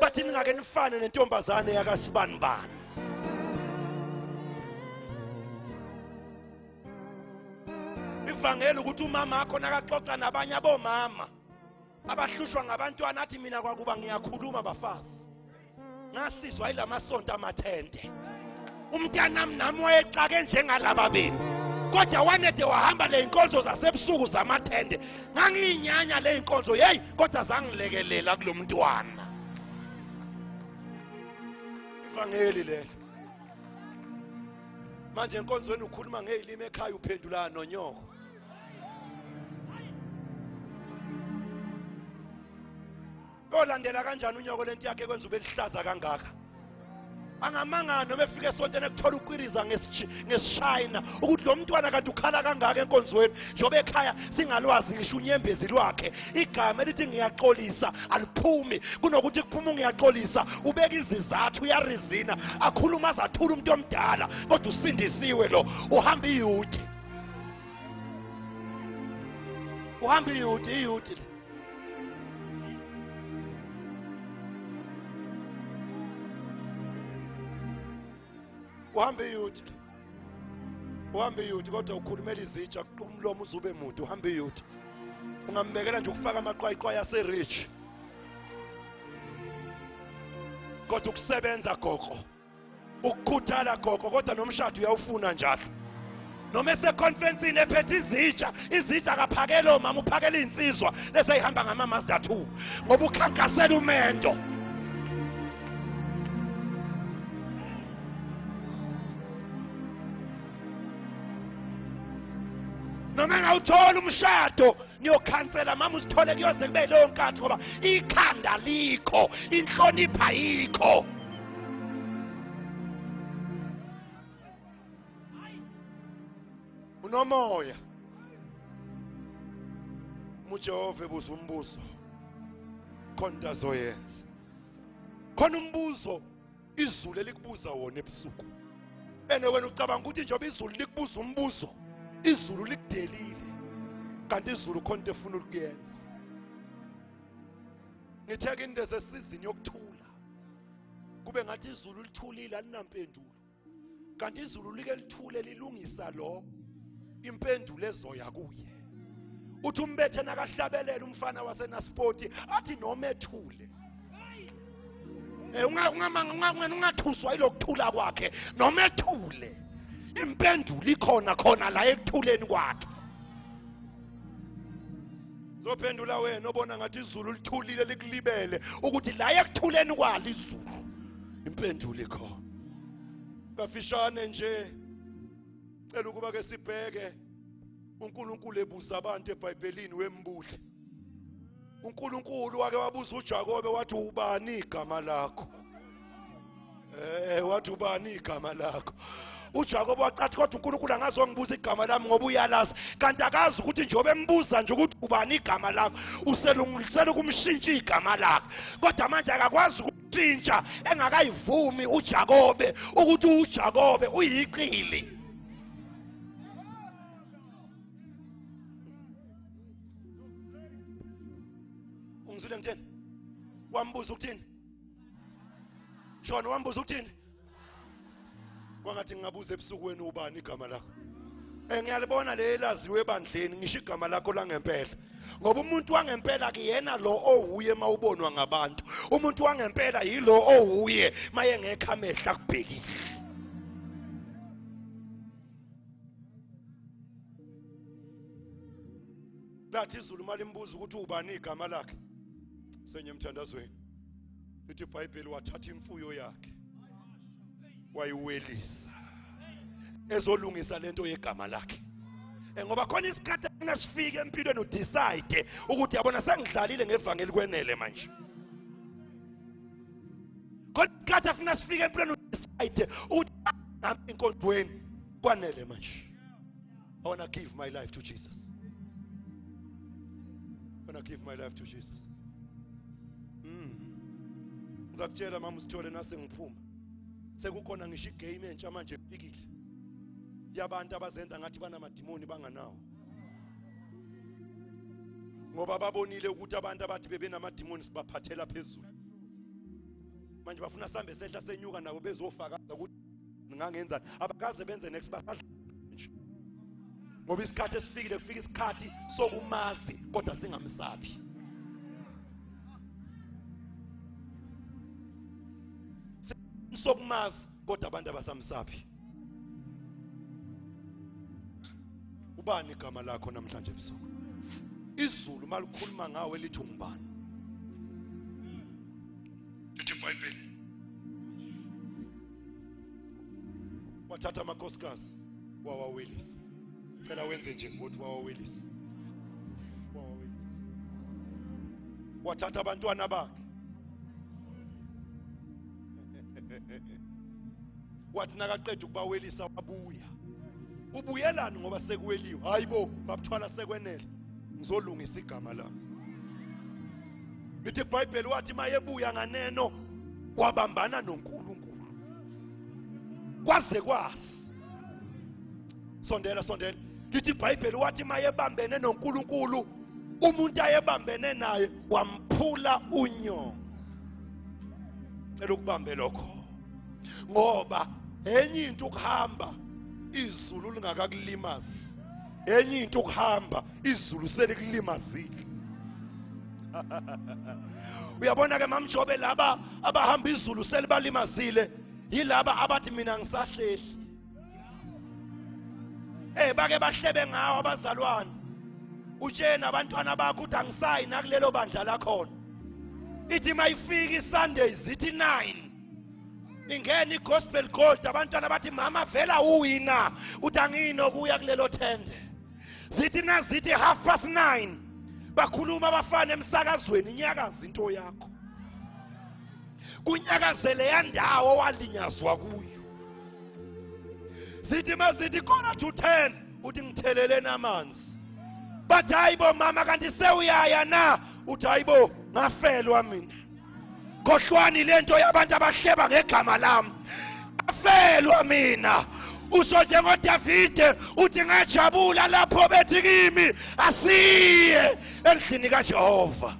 Bathi ningake nifane nentombazane yakasibanibani. Ivangeli ukuthi umama wakho nakaxoxa nabanye abomama abahlushwa ngabantwana athi mina kwakuba ngiyakhuluma bafazi. Ngasizwa ilamasonto amathente. Umntana nami wayexake njengalaba beni. Kodwa wanede wahamba le inkonzo zasebusuku zamathende. Ngangiyinyanya le inkonzo hey kodwa zangilekelela kulomntwana. Ivangeli lelo. Manje enkonzweni ukhuluma ngezilimi ekhaya uphendulana nonyoko. Olandela kanjani unyoko lento yakhe kwenza ube lihlaza kangaka? Angamanga noma efike esontene kuthola ukwiriza ngesishayina ukuthi lo mntwana kanti ukhala kangaka enkonzweni njobe ekhaya singalwazi ngisho unyembezi lwakhe. Igama elithi ngiyaxolisa aliphumi kunokuthi kuphuma ngiyaxolisa ubeka izizathu uyarizina akhuluma azathula umuntu omdala kodwa usindisiwe lo uhamba iyuthi. Uhamba iyuthi. Uhambe iyuthi kodwa ukhulumela izitsha umlomo uzube mude. Uhambe iyuthi ungambekela nje ukufaka amaqwayiqwayi ase-rich kodwa ukusebenza gogo ukukhuthala gogo kodwa nomshado uyawufuna njalo. Noma eseconferenceini ephethe izitsha akaphakela omama uphakela insizwa leseyihamba ngama-Mazda 2 ngoba ukhankasela umento. Noma ngawuthola umshado niyokhansela mama usithole kuyoze kube leyo nkathi ngoba ikhanda likho inhlonipha yikho. Unomoya uJehova ebuza umbuzo khona azoyenza. Khona umbuzo izulu elikubuza wona ebusuku. Wena ucabanga ukuthi njoba izulu likubuza umbuzo izulu likudelile kanti izulu khona efuna ukuyenza. Ngitheka into zesizini yokuthula kube ngathi izulu lithulile alinampendulo kanti izulu like lithule lilungisa lo impendulo ezoya kuye. Uthi umbethe nakahlabelela umfana waseNaspoti athi noma ethule ungathuswa ilokuthula kwakhe noma ethule impendulo ikhona la ekuthuleni kwakhe. Zophendula wena obona ngathi izulu lithulile likulibele ukuthi la ekuthuleni kwalo izulu impendulo ikhona. Kafishane nje cela ukuba ke sibheke uNkulunkulu ebuza abantu eBhayibhelini wembuhle. uNkulunkulu wake wabuza uJakobe wathi ubani igama lakho? Wathi ubani igama lakho? uJakobe wacathi kodwa uNkulunkulu angazongibuza igama lami ngoba uyalazi kanti akazi ukuthi njobe embuza nje ukuthi ubani igama lakho uselungisela ukumshintsha igama lakho. Kodwa manje akakwazi ukushintsha engakayivumi uJakobe ukuthi uJakobe uyiqili. Ungizwile ngithini? Wambuza ukuthini? Shona wambuza ukuthini? Kwangathi ngingabuza ebusuku wena ubani igama lakho? Ngiyalibona lelaziwe ebandleni ngisho igama lakho langempela. Ngoba umuntu wangempela kuyena lo owuye mawubonwa ngabantu. Umuntu wangempela yilo owuye maye ngekho amehla kubhekile. lathi izulu malimbuza ukuthi ubani igama lakhe senye emthandazweni lithi iBhayibheli wathatha imfuyo yakhe wayiwelisa ezolungisa lento yegama lakhe. Ngoba khona isikhathi engasifike empilweni udecide ukuthi yabona sengidlalile ngevangeli kwenele manje. Khona isikhathi afuna sifike empilweni udecide ukuthi nami inkonzweni kwanele manje. I want to give my life to Jesus. I want to give my life to Jesus. Ngizakutshela mama usithole nase ngiphuma. Sekukhona ngisho igame entsha manje efikile. Yabantu abazenza ngathi banamadimoni banganawo. Ngoba babonile ukuthi abantu abathi bebenamadimoni sibaphathela phezulu. Manje bafuna sambe sehla senyuka nabo bezofakaza ukuthi ngangenzani. Abakaze benze next basadla. Ngoba isikhathi esifikile kufika isikhathi sokumazi kodwa singamsabi. Sokumazi kodwa abantu abasamsabi. Ubani igama lakho namhlanje ebusuku? Izulu malikhuluma ngawe lithi ungubani? Lithi iBhayibheli. Wathatha amakhosikazi wawawelisa. Cela wenze nje ngokuthi wawawelisa. Wathatha abantwana bakhe. Wathi nakaqeda ukubawelisa wabuya. Ubuyelani ngoba sekuweliwe? Hayibo, babuthwala sekwenele. Ngizolungisa igama lakho. Lithi iBhayibheli wathi mayebuya nganeno wabambana noNkulunkulu. Kwaze kwasi. Sondela. Lithi iBhayibheli wathi mayebambene noNkulunkulu, umuntu ayebambene naye wamphula unyongo. Cela ukubambe lokho. Ngoba enye into ukuhamba izulu lingakakulimazi. Enye into ukuhamba izulu selikulimazile. Uyabona ke mamjobe laba abahamba izulu selibalimazile yilaba abathi mina ngisahlehli. Bake bahlebe ngawo abazalwane. Utshena abantwana bakho ukuthi angisayi nakulelo bandla lakhona. Ithi mayifika iSunday zithi 9. Ingena iGospel Gold abantwana bathi mama vela uwina uthi anginokuya kulelo tende. Zithi nazithi 9:30 bakhuluma abafana emsakazweni inyakaza into yakho. Kunyakazele yandawo walinyazwa kuyo. Zithi mazithi khona to 10 uthi ngitheleleni amanzi. Bathi hayibo mama kanti sewuyaya na? Uthi hayibo ngafelwa mina. Khohlwani lento yabantu abahleba ngegama lami. Afelwa mina. Usho njengoDavide uthi ngajabula lapho bethi kimi asiye endlini kaJehova.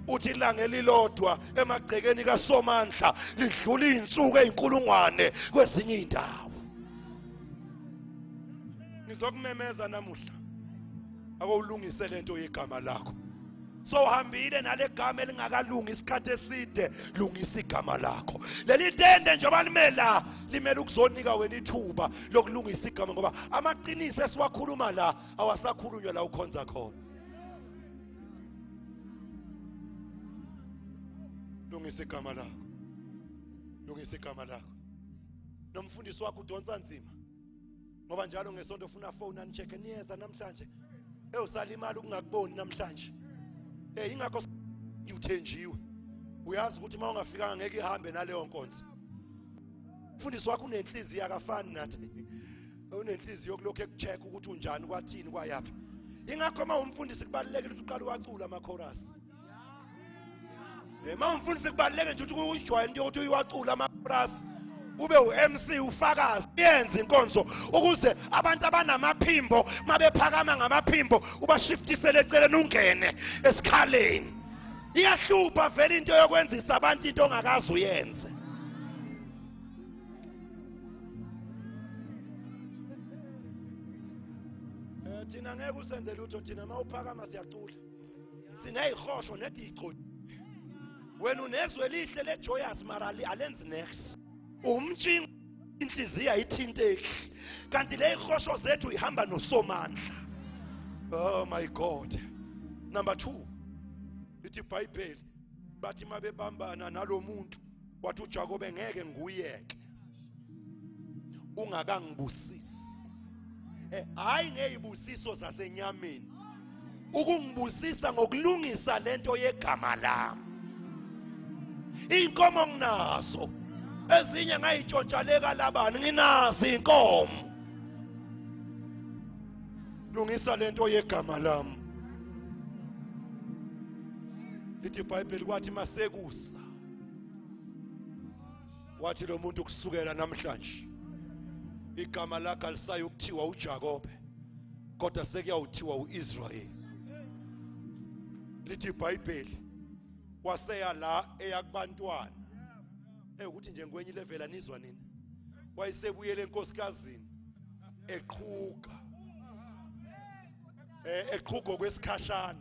Uthi ilanga elilodwa emagcekeni kaSomandla lidlula izinsuku ezinkulungwane kwezinye indawo. Ngizokumemeza namuhla. Akowulungise lento yegama lakho. So hambile nalegama elingakalungi isikhathi eside lungisa igama lakho. Leli tende njengoba limela limela ukuzonika wena ithuba lokulungisa igama ngoba amaqiniso esiwakhuluma la awasakhulunywa la ukhonza khona. Lungisa igama lakho. Lungisa igama lakho. Nomfundisi wakho udonsa nzima. Ngoba njalo ngesonto ufuna phone ani check niyeza namhlanje. Usala imali ukungakuboni namhlanje. Ingakho uthenjiwe. Uyazi ukuthi uma ungafikanga ngeke ihambe naleyo nkonzo. Umfundisi wakho unenhliziyo akafani nathi. Unenhliziyo yokulokho ekucheck ukuthi unjani kwathini kwayapha. Ingakho uma umfundisi kubalekile ukuthi uqale wacula ama chorus. Uma umfundisi kubalekile nje ukuthi uyijwayele into yokuthi uyiwacula ama chorus. Ube uMC ufakazi yenza inkonzo ukuze abantu abanamaphimbo mabephakama ngamaphimbo ubashiftisele eceleni ungene esikhaleni. Iyahlupa vele into yokwenzisa abantu into ongakazi uyenze. Thina ngeke usenze lutho thina mawuphakama siyacula. Sineyihosho nedicho. Wena unezwe lihle lejoyous marali alenzi next. Umtshini inhliziyo ayithinteki kanti le ihosho zethu ihamba noSomandla. Oh my God. Number 2, lithi iBhayibheli bathi mabebambana nalomuntu wathi uJakobe ngeke nguyeke ungakangibusisi. Hayi ngezibusiso zasenyameni. Ukungibusisa ngokulungisa lento yegama lami. Inkomo nginazo. Ezinye ngayitshontshaleka labani nginazo inkomo. Lungisa lento yegama lami. Lithi iBhayibheli kwathi masekusa. Wathi lo muntu kusukela namhlanje igama lakhe alisayi ukuthiwa uJakobe kodwa sekuyawuthiwa uIsrayeli. Lithi iBhayibheli waseya la eyakubantwana ukuthi nje ngwenye level anizwa nini wayesebuyele enkosikazini eqhuka kwesikhashana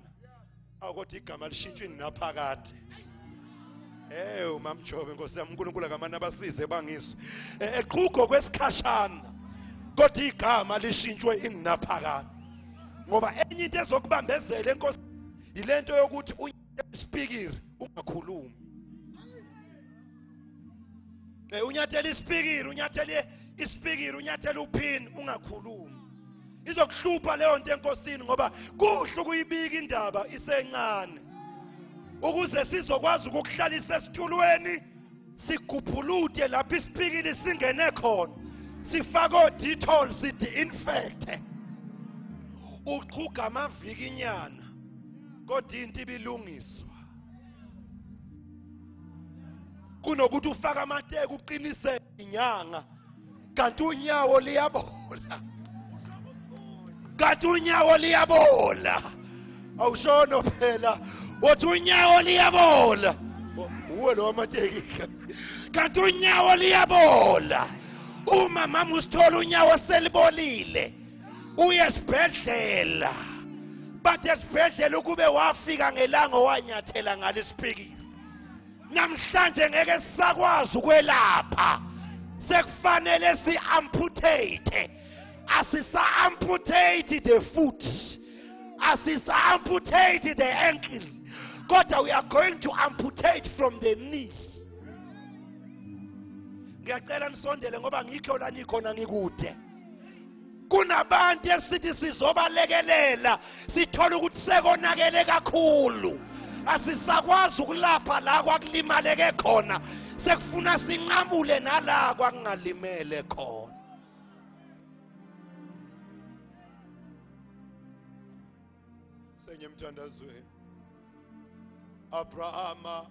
akuthi igama lishintshwe naphakade. Mamjobe Nkosi yami uNkulunkulu akamane abasize bangizwe. Eqhuko kwesikhashana kodwa igama lishintshwe inginaphakade. Ngoba enye into ezokubambezela enkosi ilento yokuthi uspikiri ungakhulumi. Unyathela ispikiri, unyathela ispikiri, unyathela uphini ungakhulumi. Izokuhlupha leyo nto enkosini ngoba kuhle ukuyibika indaba isencane. Ukuze sizokwazi ukukuhlalisa esitulweni sigubhulute lapha ispikiri singene khona sifake details di-infect uqhuga amavikinyana kodwa into ibilungiswa kunokuthi ufake amateka uqinise inyanga kanti unyawo liyabola awushono phela wathi unyawo liyabola uwe lo amateka kanti unyawo liyabola uma mama usithola unyawo selibolile uye esibhedlela bathi esibhedlela ukube wafika ngelanga wanyathela ngalesipikiri namhlanje ngeke sisakwazi ukwelapha sekufanele si-amputate asisa-amputate the foot asisa-amputate the ankle kodwa we are going to amputate from the knee. Ngiyacela nisondele ngoba ngikho la nikhona ngikude. Kunabantu esithi sizobalekelela sithola ukuthi sekonakele kakhulu. Asisakwazi ukulapha la kwakulimaleke khona. Sekufuna sinqamule nala kwakungalimele khona. Senyemthandazweni Abrahama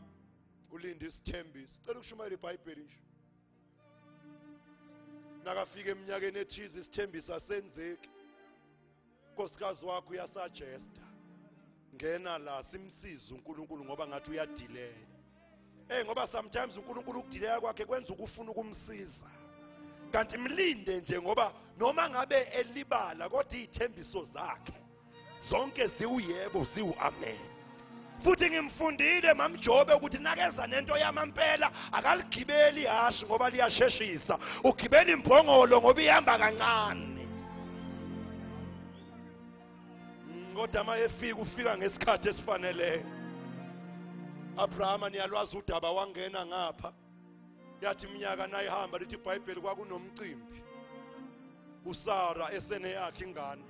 ulinde isithembiso. Cela ukushumayela iBhayibheli nje. Nakafika eminyakeni ethize isithembiso asenzeki. Nkosikazi wakho uyasuggesta. Ngena la simsize uNkulunkulu ngoba ngathi uyadelay. Ngoba sometimes uNkulunkulu ukudelay kwakhe kwenza ukufuna ukumsiza. Kanti mlinde nje ngoba noma ngabe elibala kodwa izithembiso zakhe zonke ziwuyebo ziwu-amen. Futhi ngimfundile mamjobe ukuthi nakeza nento yamampela akaligibeli ihashi ngoba liyasheshisa ugibela imbongolo ngoba ihamba kancane. Kodwa mayefika ufika ngesikhathi esifaneleyo. Abrahama niyalwazi udaba wangena ngapha yathi iminyaka nayihamba lithi iBhayibheli kwakunomcimbi uSara esene yakhe ingane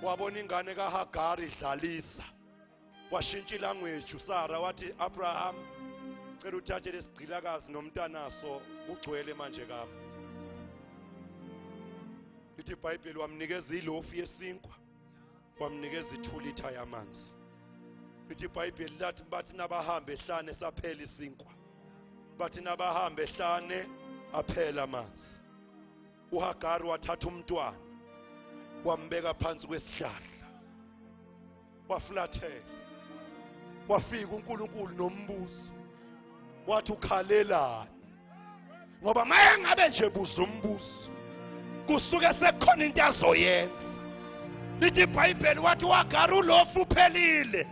wabona ingane kaHagari idlalisa washintsha ilanguage uSara wathi Abraham cela uthathe lesigqilakazi nomntanaso ugcwele manje kami. Lithi iBhayibheli wamnikeza ilofu yesinkwa wamnikeza 2 litha yamanzi. Lithi iBhayibheli lathi bathi nabahambe ehlane saphela isinkwa bathi nabahambe ehlane aphela amanzi. uHagari wathatha umntwana wambeka phansi kwesihlahla wafulathela wafika uNkulunkulu nombuzo wathi ukhalelani ngoba maye ngabe nje buza umbuzo kusuke sekukhona into azoyenza. Lithi iBhayibheli wathi uHagari ulofu uphelile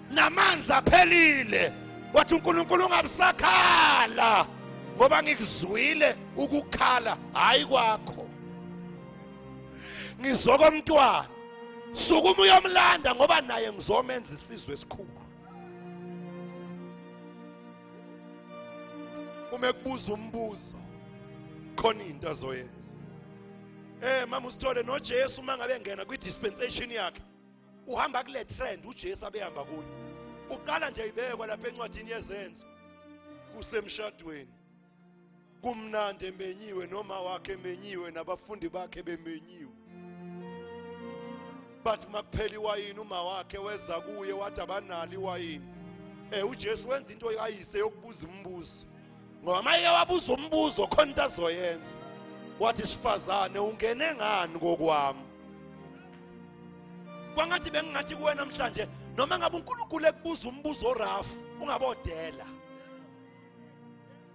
namanzi aphelile wathi uNkulunkulu ungabisakhala ngoba ngikuzwile ukukhala hayi kwakho ngizokomntwana sukuma uyomlanda ngoba naye ngizomenza isizwe esikhulu. Uma kubuza umbuzo khona into azoyenza. Mama uSithole noJesu mangabe ngena kwi-dispensation yakhe uhamba kule trend uJesu abehamba kuyo. Uqala nje ibekwa lapha encwadini yezenzo kusemshadweni. Kumnandi emenyiwe noma wakhe emenyiwe nabafundi bakhe bemenyiwe. But makuphela iwayini uma wakhe weza kuye wathi abanali iwayini. uJesu wenza into ayise yokubuza umbuzo. Ngoba maye wabuza umbuzo khona into azoyenza. Wathi sifazane ungene ngani kokwami? Kwangathi bengingathi kuwe namhlanje noma ngabe uNkulunkulu ekubuza umbuzo orafu ungabodela.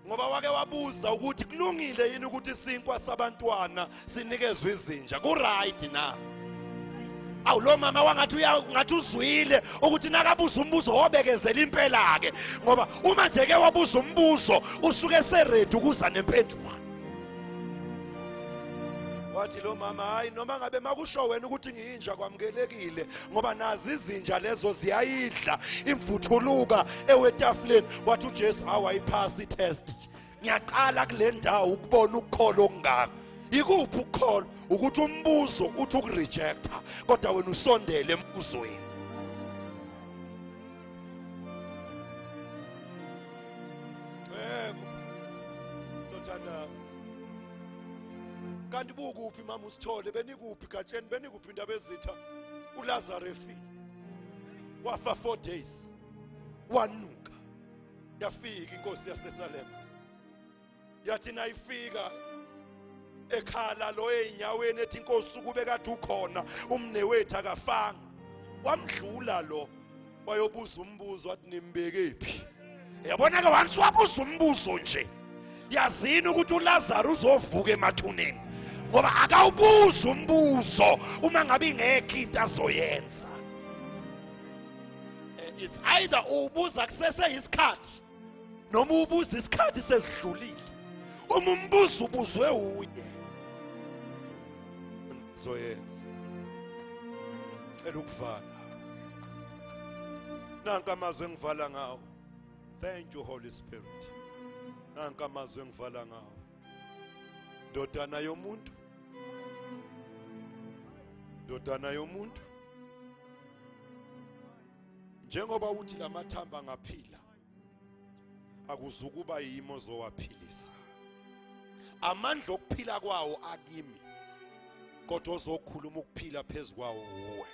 Ngoba wake wabuza ukuthi kulungile yini ukuthi isinkwa sabantwana sinikezwe izinja. Ku right na? Awu lo mama wangathi ngathi uzwile ukuthi nakabuza umbuzo obekezela impela ke ngoba uma nje ke wabuza umbuzo usuke seredi ukuza nempendulo. Wathi lo mama hayi noma ngabe makusho wena ukuthi ngiyinja kwamukelekile ngoba nazi izinja lezo ziyayidla imvuthuluka ewetafuleni. Wathi uJesu awayiphasa itest. Ngiyaqala kule ndawo ukubona ukukholo okungaka. Ikuphi ukukholo? Ukuthi umbuzo uthi ukurejecta kodwa wena usondele embuzweni. Sothandazi. Kanti bukuphi mama uSithole benikuphi gatsheni benikuphi indaba ezitha uLazarus efile. Wafa 4 days. Wanuka. Yafika inkosi yaseSalem. Yathi nayifika ekhala lo enyaweni ethi inkosi ukube kade ukhona umnewethu akafanga. Wamdlula lo wayobuza umbuzo wathi nimbekephi. Yabona ke once wabuza umbuzo nje yazini ukuthi uLazarus uzovuka emathuneni. Ngoba akawubuza umbuzo uma ngabe ingekho into azoyenza. It's either ubuza kusese isikhathi noma ubuza isikhathi sesidlulile. Uma umbuzo ubuzwe uye zoyenza. Cela ukuvala. Nanka amazwi engivala ngawo. Thank you Holy Spirit. Nanka amazwi engivala ngawo. Ndodana yomuntu. Ndodana yomuntu. Njengoba uthi lamathamba ngaphila. Akuzukuba yimo zowaphilisa. Amandla okuphila kwawo akimi. Kodwa ozokhuluma ukuphila phezukwawo uwe.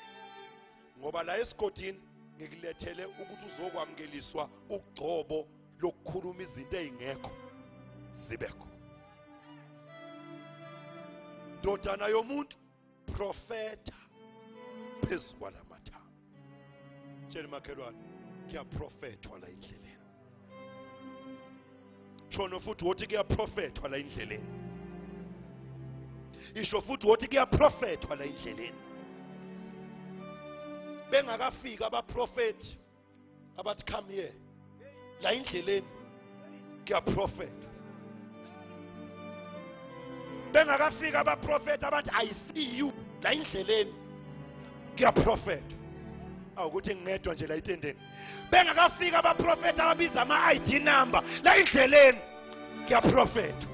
Ngoba la esigodini ngikulethele ukuthi uzokwamukeliswa ugcobo lokukhuluma izinto ezingekho zibekho. Ndodana yomuntu profeta phezukwa lamathamba. Tshela makhelwane kuyaprofethwa la endleleni. Tshono futhi wothi kuyaprofethwa la endleleni. Isho futhi wothi kuyaprofethwa la endleleni. Bengakafika abaprofeti abathi come here la endleleni kuyaprofethwa. Bengakafika abaprofeti abathi I see you la endleleni kuyaprofethwa. Awukuthi ngedwa nje la itendeni. Bengakafika abaprofeti ababiza ama-ID number la endleleni kuyaprofethwa.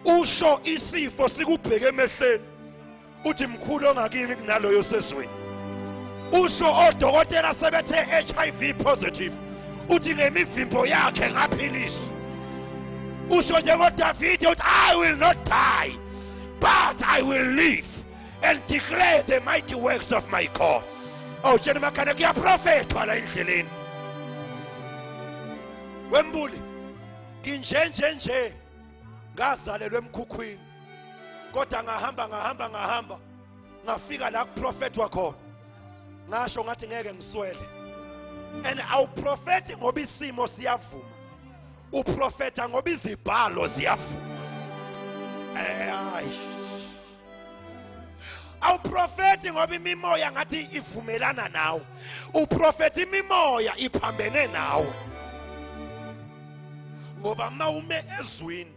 Usho isifo sikubheke emehleni uthi mkhulu ongakimi kunaloyo sesweni. Usho odokotela sebethe HIV positive uthi ngemivimbo yakhe ngaphilisa. Usho njengoDavid uthi I will not die but I will live and declare the mighty works of my God. Tshela makhane kuyaprofethwa la endleleni. Wembuli nginjenje ngazalelwe emkhukhwini kodwa ngahamba ngafika la kuprofethwa khona. Ngasho ngathi ngeke ngiswele. And awuprofeti ngoba isimo siyavuma. Uprofeta ngoba izibhalo ziyavuma. Awuprofeti ngoba imimoya ngathi ivumelana nawe. Uprofeti imimoya iphambene nawe. Ngoba mawume ezwini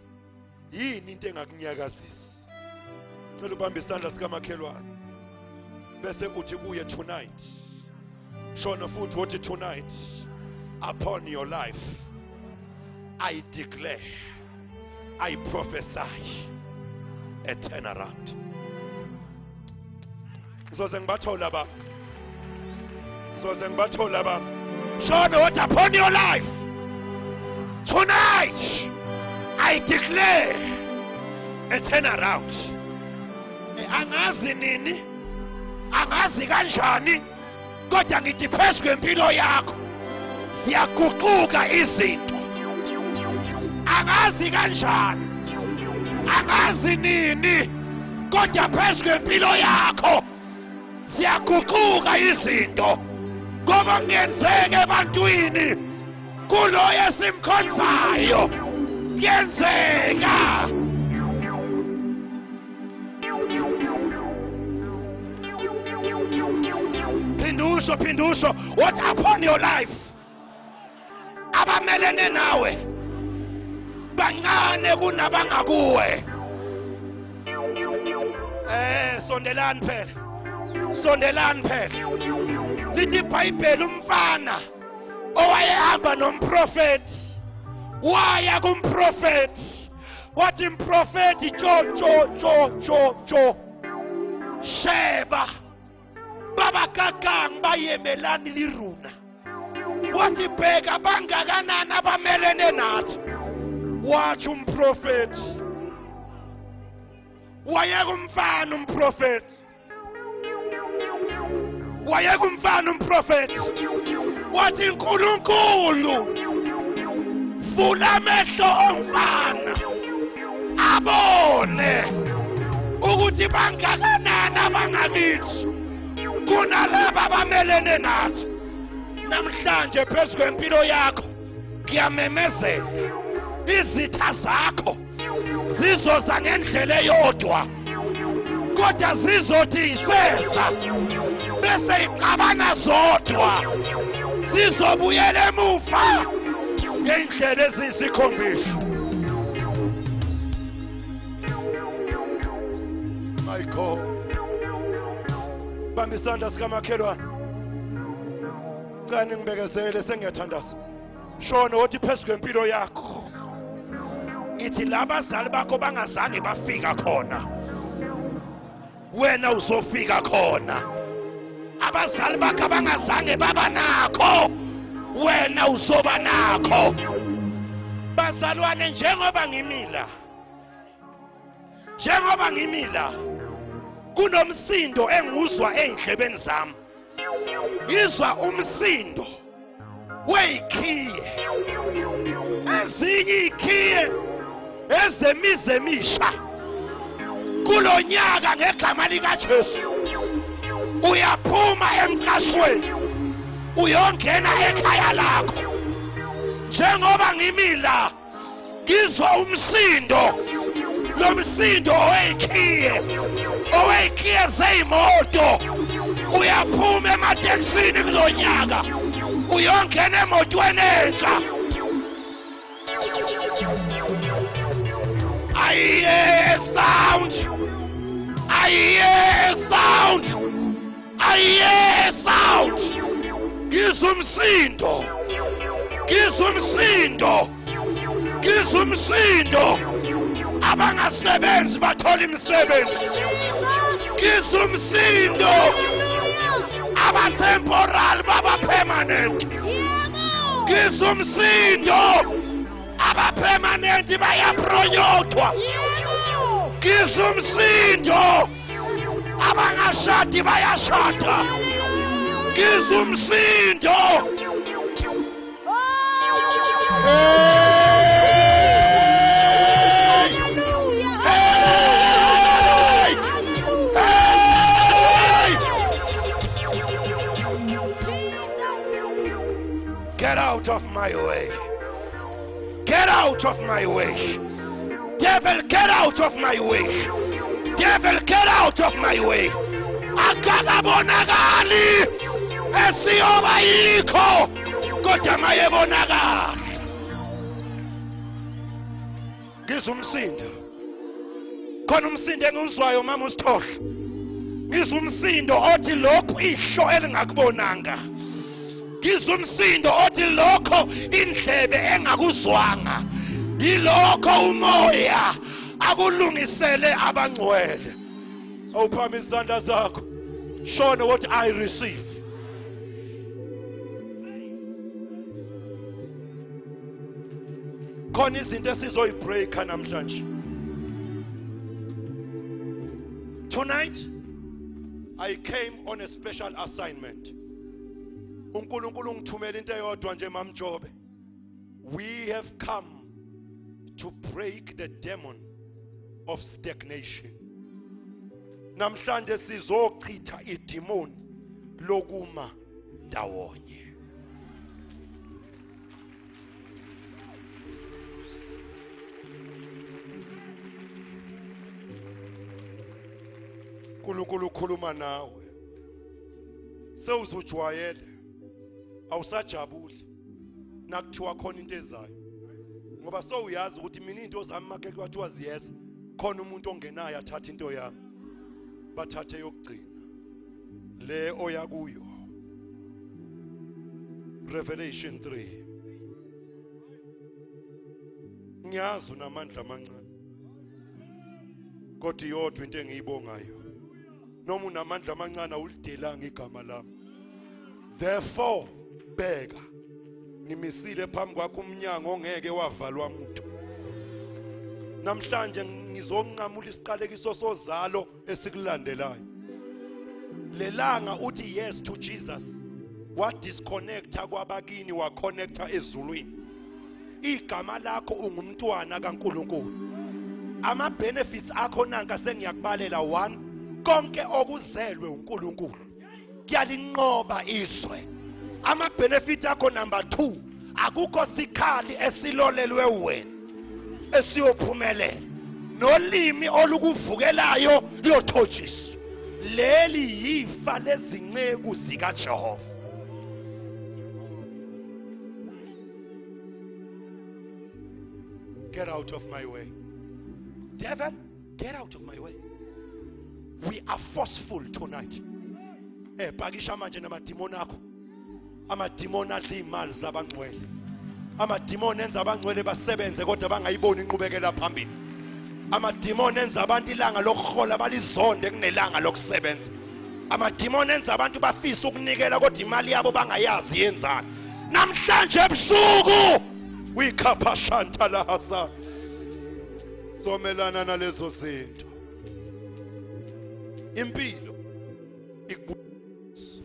yini into engakunyakazisa. Cela ubambe isandla sikamakhelwane. bese uthi kuye tonight. Shona futhi uthi tonight upon your life I declare, I prophesy a turnaround. Soze ngibathola ba. Soze ngibathola ba. Shona what upon your life tonight I declare a turnaround. Angazi nini, angazi kanjani, kodwa ngithi phezu kwempilo yakho siyaguquka izinto. Angazi kanjani, angazi nini, kodwa phezu kwempilo yakho siyaguquka izinto. Ngoba ngenzeke ebantwini kulo esimkhonzayo kuyenzeka. Phindusho what upon your life abamelene nawe bancane kunabangakuwe. Sondelani phela lithi iBhayibheli umfana owayehamba nomprofeti waya kumprofeti wathi umprofeti cho Sheba baba kakang bayemelani liruna wathi bheka bangakanani abamelene nathi. Wathi umprofeti wayeka umfana umprofeti wathi uNkulunkulu vula amehlo omfana abone ukuthi bangakanani abangakithi kunalabo abamelene nathi. Namhlanje phezu kwempilo yakho ngiyamemezela izitha zakho zizoza ngendlela eyodwa, kodwa zizothi iseza bese iqabana zodwa, zizobuyela emuva ngendlela eziyisikhombisa. My God, bamba isandla sikamakhelwane, cani ngibekezele sengiyathandaza. Shona uthi phezu kwempilo yakho ithi labazali bakho bangazange bafika khona wena uzofika khona. Abazali bakho bangazange baba nakho wena uzoba nakho. Bazalwane, njengoba ngimila kunomsindo enguzwa endlebeni zami. Ngizwa umsindo weyikhiye, ezinye ikhiye ezemizemisha kulonyaka ngegama likaJesu. Uyaphuma emqashweni uyongena ekhaya lakho. Njengoba ngimila ngizwa umsindo, lo msindo oweyikhiye zeyimoto. Uyaphuma ematekisini kulonyaka uyongena emotweni entsha. I hear a sound. Ngizwa umsindo. Abangasebenzi bathola imisebenzi. Ngizwa umsindo. Abatemporal baba permanent. Ngizwa umsindo. Abapermanent bayapronyotwa. Ngizwa umsindo. Abangashadi bayashada. Ngizwa umsindo. Get out of my way. Get out of my way. Devil, get out of my way. Devil, get out of my way. Akakabonakali esiyoba yikho kodwa mayebonakala. Ngizwa umsindo. Khona umsindo engizwayo mama uSithohle. ngizwa umsindo othi lokho ihlo elingakubonanga, ngizwa umsindo othi lokho indlebe engakuzwanga, yilokho umoya akulungisele abangcwele. Awuphama izandla zakho, shona what I receive. Khona izinto esizoyibreaka namhlanje. Tonight I came on a special assignment. uNkulunkulu ungithumela into eyodwa nje mamjobe. We have come to break the demon of stagnation. Namhlanje sizochitha idemoni lokuma ndawonye. uNkulunkulu ukhuluma nawe. Sewuzujwayele. Awusajabuli nakuthiwa khona into ezayo. Ngoba sowuyazi ukuthi mina into zami make kwathiwa ziyeza, khona umuntu ongenayo athatha into yami. Bathathe yokugcina le oya kuyo. Revelation 3. Ngiyazi unamandla amancane, kodwa iyodwa into engiyibongayo, noma unamandla amancane awulidelanga igama lami. Therefore bheka, ngimisile phambi kwakho umnyango ongeke wavalwa umuntu. Namhlanje ngizonqamula isiqalekiso sozalo esikulandelayo. Lelanga uthi yes to Jesus, wa disconnecta kwabakini wa connecta ezulwini. Igama lakho ungumntwana kaNkulunkulu. Ama benefits akho nanka sengiyakubalela. 1, konke okuzelwe uNkulunkulu kuyalinqoba izwe. Ama benefits akho number 2, akukho sikhali esilolelwe wena esiyophumelela. Nolimi olukuvukelayo liyothojiswa. Leli yifa lezinceku zikaJehova. Get out of my way. Devil, get out of my way. We are forceful tonight. Pakisha manje namadimoni akho. Amadimoni adla imali zabangcwele. Amadimoni enza abangcwele basebenze kodwa bangayiboni inqubekela phambili. Amadimoni enza abantu ilanga lokuhola balizonde kunelanga lokusebenza. Amadimoni enza abantu bafisa ukunikela kodwa imali yabo bangayazi yenzani. Namhlanje ebusuku wikhapha shanta la hasa. Somelana nalezo zinto. Impilo ikubuso.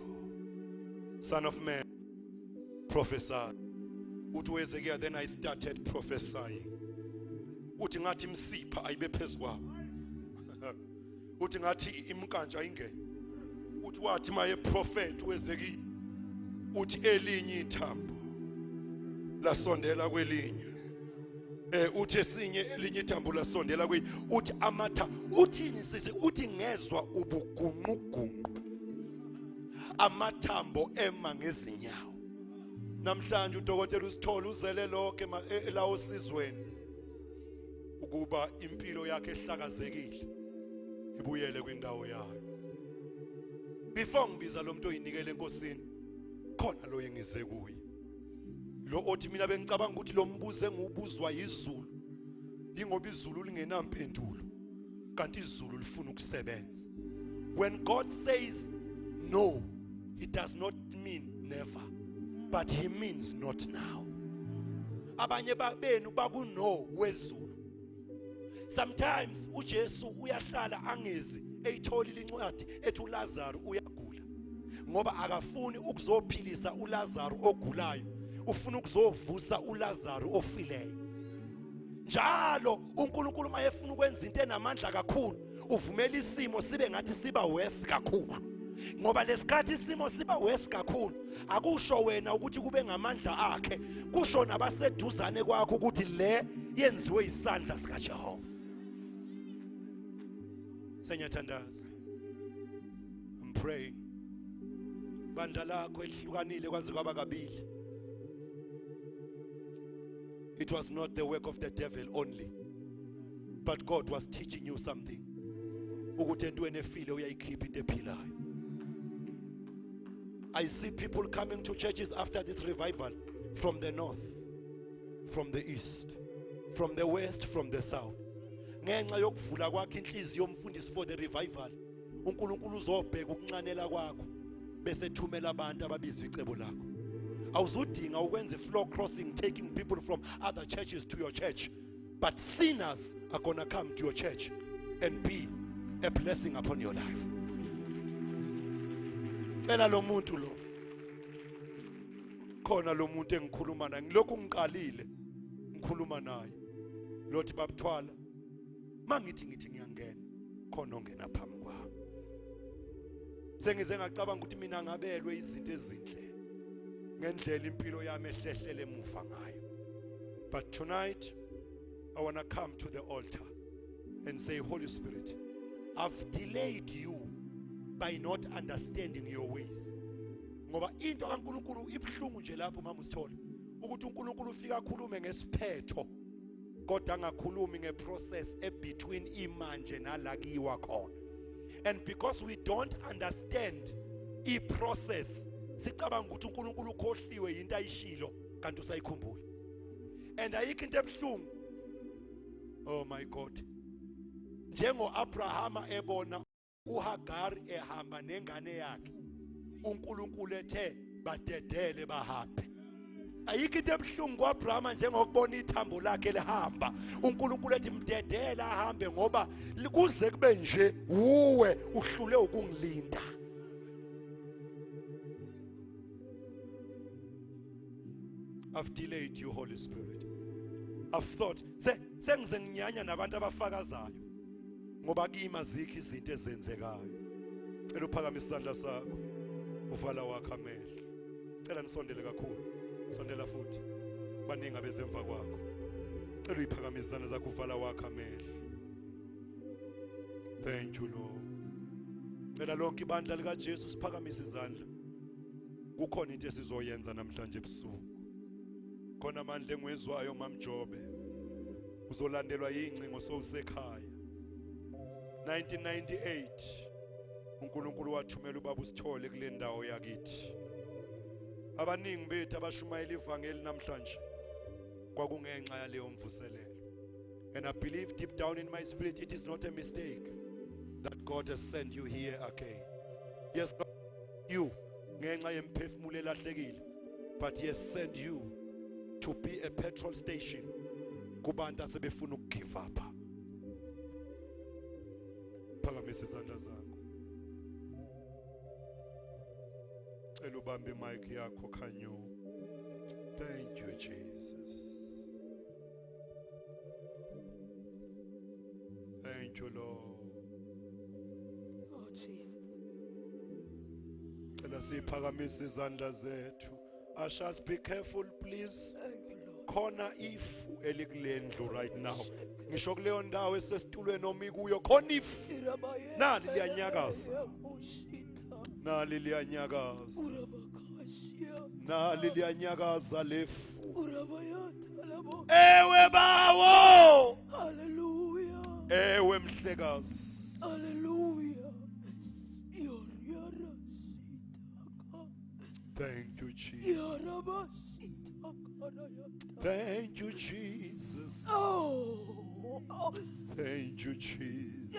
Son of man, prophesy. Uthi Ezekiel, then I started prophesying. Uthi ngathi imsipha ayibe phezukwayo. Uthi ngathi imkanje ayingene. Uthi wathi maye prophet uEzekiel. Uthi elinye ithambo lasondela kwelinye. Uthi esinye elinye ithambo lasondela kwelinye. Uthi amatha uthini sisi? Uthi ngezwa ubugunqugunqu. Amathambo ema ngezinyawo. Namhlanje uDokotela uSithola uzele lonke lawo sizweni ukuba impilo yakhe ehlakazekile ibuyele kwindawo yayo. Before ngibiza lo muntu oyinikele enkosini, khona lo yengize kuye. Lo othi mina bengicabanga ukuthi lo mbuzo engubuzwa izulu, lingoba izulu lingenampendulo, kanti izulu lifuna ukusebenza. When God says no, it does not mean never, but he means not now. Abanye babenu bakuno wezulu. Sometimes uJesu uyahlala angezi eyitholile incwadi ethi uLazaro uyagula, ngoba akafuni ukuzophilisa uLazaro ogulayo, ufuna ukuzovusa uLazaro ofileyo. Njalo uNkulunkulu mayefuna ukwenza into enamandla kakhulu, uvumela isimo sibe ngathi siba worse kakhulu. Ngoba lesikhathi isimo siba worse kakhulu, akusho wena ukuthi kube ngamandla akhe, kusho nabaseduzane kwakho ukuthi le yenziwe isandla sikaJehova. Senyathandaza, I'm praying. Bandla lakho ehlukanile kwaze kwaba kabili. It was not the work of the devil only, but God was teaching you something. ukuthi entweni efile uyayikhipha into ephilayo. I see people coming to churches after this revival from the north, from the east, from the west, from the south. Ngenxa yokuvula kwakhe inhliziyo yomfundisi for the revival, uNkulunkulu uzobheka ukuncanela kwakho bese ethumela abantu ababizwa icebo lakho. Awuzudinga ukwenza i-floor crossing taking people from other churches to your church, but sinners are going to come to your church and be a blessing upon your life. Cela lo muntu lo. Khona lo muntu engikhuluma naye, ngilokhu ngiqalile ngikhuluma naye. Lothi babuthwala. Mangithi ngiyangena, khona ongena phambi kwami. Sengize ngacabanga ukuthi mina ngabelwe izinto ezinhle ngendlela impilo yami ehlehlele emuva ngayo. But tonight I want to come to the altar and say, Holy Spirit, I've delayed you by not understanding your ways. Ngoba into kaNkulunkulu ibhlungu nje lapho mama usithole ukuthi uNkulunkulu ufika akhulume ngesiphetho kodwa angakhulumi ngeprocess between imanje nalakiwa khona. And because we don't understand i-process, sicabanga ukuthi uNkulunkulu ukhohliwe into ayishilo kanti usayikhumbula. And ayikho into ebhlungu. Oh my God. Njengo Abrahama ebona uHagar ehamba nengane yakhe, uNkulunkulu ethe badedele bahambe. Ayikho into ebhlungu kuAbrahama njengokubona ithambo lakhe lihamba, uNkulunkulu ethi mdedele ahambe ngoba kuze kube nje uwe uhlule ukungilinda. I've delayed you, Holy Spirit. I've thought, sengize nginyanya nabantu abafakazayo ngoba kimi azikho izinto ezenzekayo. Cela uphakamise isandla sakho, uvala wakho amehlo. Cela nisondele kakhulu, sondela futhi. Baningi abezemva kwakho. Cela uyiphakamise isandla zakho, uvala wakho amehlo. Thank you, Lord. Cela lonke ibandla lika Jesu siphakamise izandla. Kukhona into esizoyenza namhlanje ebusuku. Khona amandla engwezwayo mamjobe. Uzolandelwa yingcingo sowusekhaya. 1998 uNkulunkulu wathumela ubaba uSithole kule ndawo yakithi. Abaningi bethu abashumayela ivangeli namhlanje kwakungenxa yaleyo mvuselelo. And I believe deep down in my spirit it is not a mistake that God has sent you here again. Yes, not you ngenxa yemphefumulo elahlekile, but He has sent you to be a petrol station kubantu asebefuna ukugive up. Phakamisa izandla zakho. Cela ubambe imic yakho khanyo. Thank you, Jesus. Thank you, Lord. Oh, Jesus. Cela siphakamise izandla zethu. Ushers, be careful, please. Thank you, Lord. Khona ifu elikulendlu right now. Ngisho kuleyo ndawo esesitulweni omi kuyo khona ifu. Nali liyanyakaza. Nali liyanyakaza. Nali liyanyakaza lefu. Ewe bawo. Hallelujah. Ewe mhlekazi. Hallelujah. Thank you, Jesus. Thank you, Jesus. Oh. Thank you, Jesus.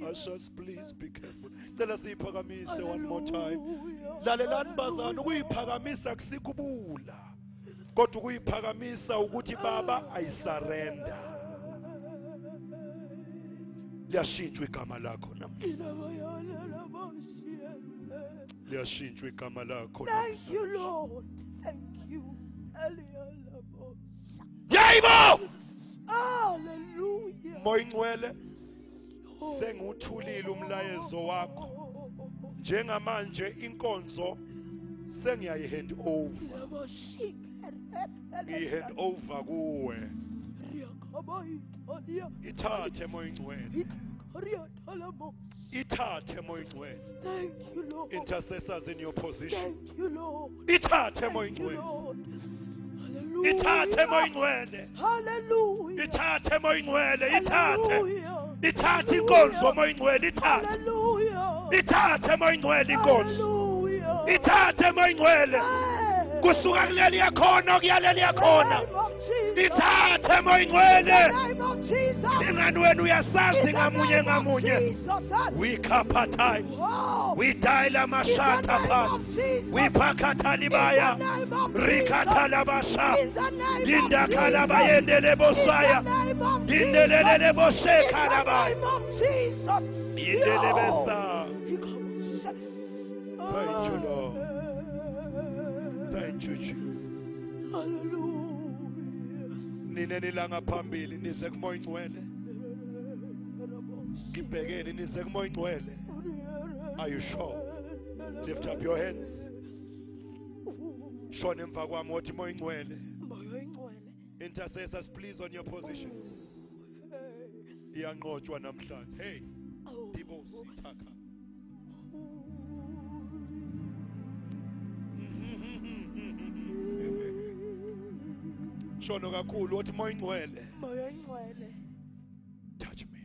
Ushers, please be careful. Cela siyiphakamise one more time. Lalelani bazana, ukuyiphakamisa kusikubula. Kodwa ukuyiphakamisa ukuthi Baba I surrender. Liyashintshwa igama lakho namhlanje. Liyashintshwa igama lakho. Thank you, Lord. Thank you. Yebo! Hallelujah. Moya ingcwele sengiwuthulile umlayezo wakho. Njengamanje inkonzo sengiyayihand over. Ngiyihand over kuwe. Ithathe moya ingcwele. Ithathe moya ingcwele. Thank you, Lord. Intercessors in your position. Thank you, Lord. Ithathe moya Thank you, ingcwele. Lord. Hallelujah. Ithathe moya ingcwele. Hallelujah. Ithathe moya ingcwele. Ithathe. Hallelujah. Ithathe inkonzo moya ingcwele ithathe. Hallelujah. Ithathe moya ingcwele inkonzo. Hallelujah. Ithathe moya ingcwele. Kusuka kuleli yakhona kuyaleli yakhona. Ithathe moya ingcwele. Ingani wenu uyasazi ngamunye ngamunye. Wikaphathai. Widayila mashata phansi. Wipakatha libaya. Rikatha labasha. Indakhala bayendele bosaya. Indelele bosheka labaya. Indele besa. Thank you, Lord. Thank you, Jesus. Nine nilanga phambili nize kumoya ingcwele. Ngibhekeni nize kumoya ingcwele. Are you sure? Lift up your hands. Shona emva kwami wothi moya ingcwele. Intercessors, please on your positions. Iyanqotshwa namhlanje. Hey. Dibo sithaka. Shono kakhulu wothi moya ingcwele. Touch me.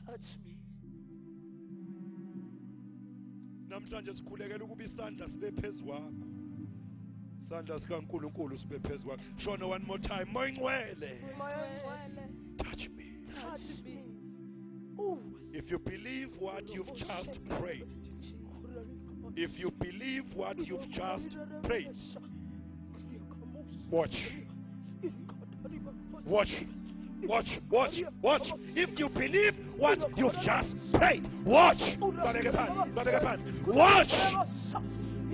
Touch me. Namhlanje sikhulekela ukuba isandla sibe phezulu kwakho. Isandla sikaNkulunkulu sibe phezulu kwakho. Shono one more time. Moya ingcwele. Touch me. Touch me. If you believe what you've just prayed, if you believe what you've just prayed, watch. Watch. Watch. Watch. Watch. If you believe what you've just prayed, watch. Watch.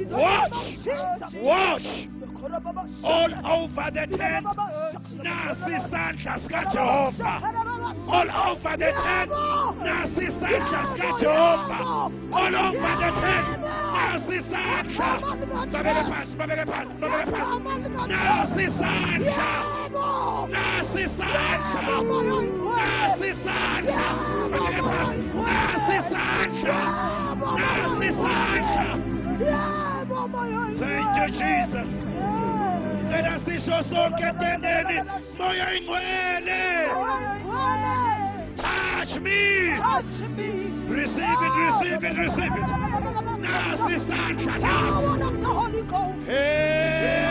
Watch. Watch. All over the tent, nasi sandla sikaJehova. All over the tent, nasi sandla sikaJehova. All over the tent, nasi sandla. Babeke phansi. Nasi sandla. Nasi sandla. Nasi sandla. Babeke phansi. Nasi sandla. Nasi sandla. Thank you, Jesus. Let us see sonke tendeni moya ingcwele. Touch me. Receive it. Nasi sandla. Hey.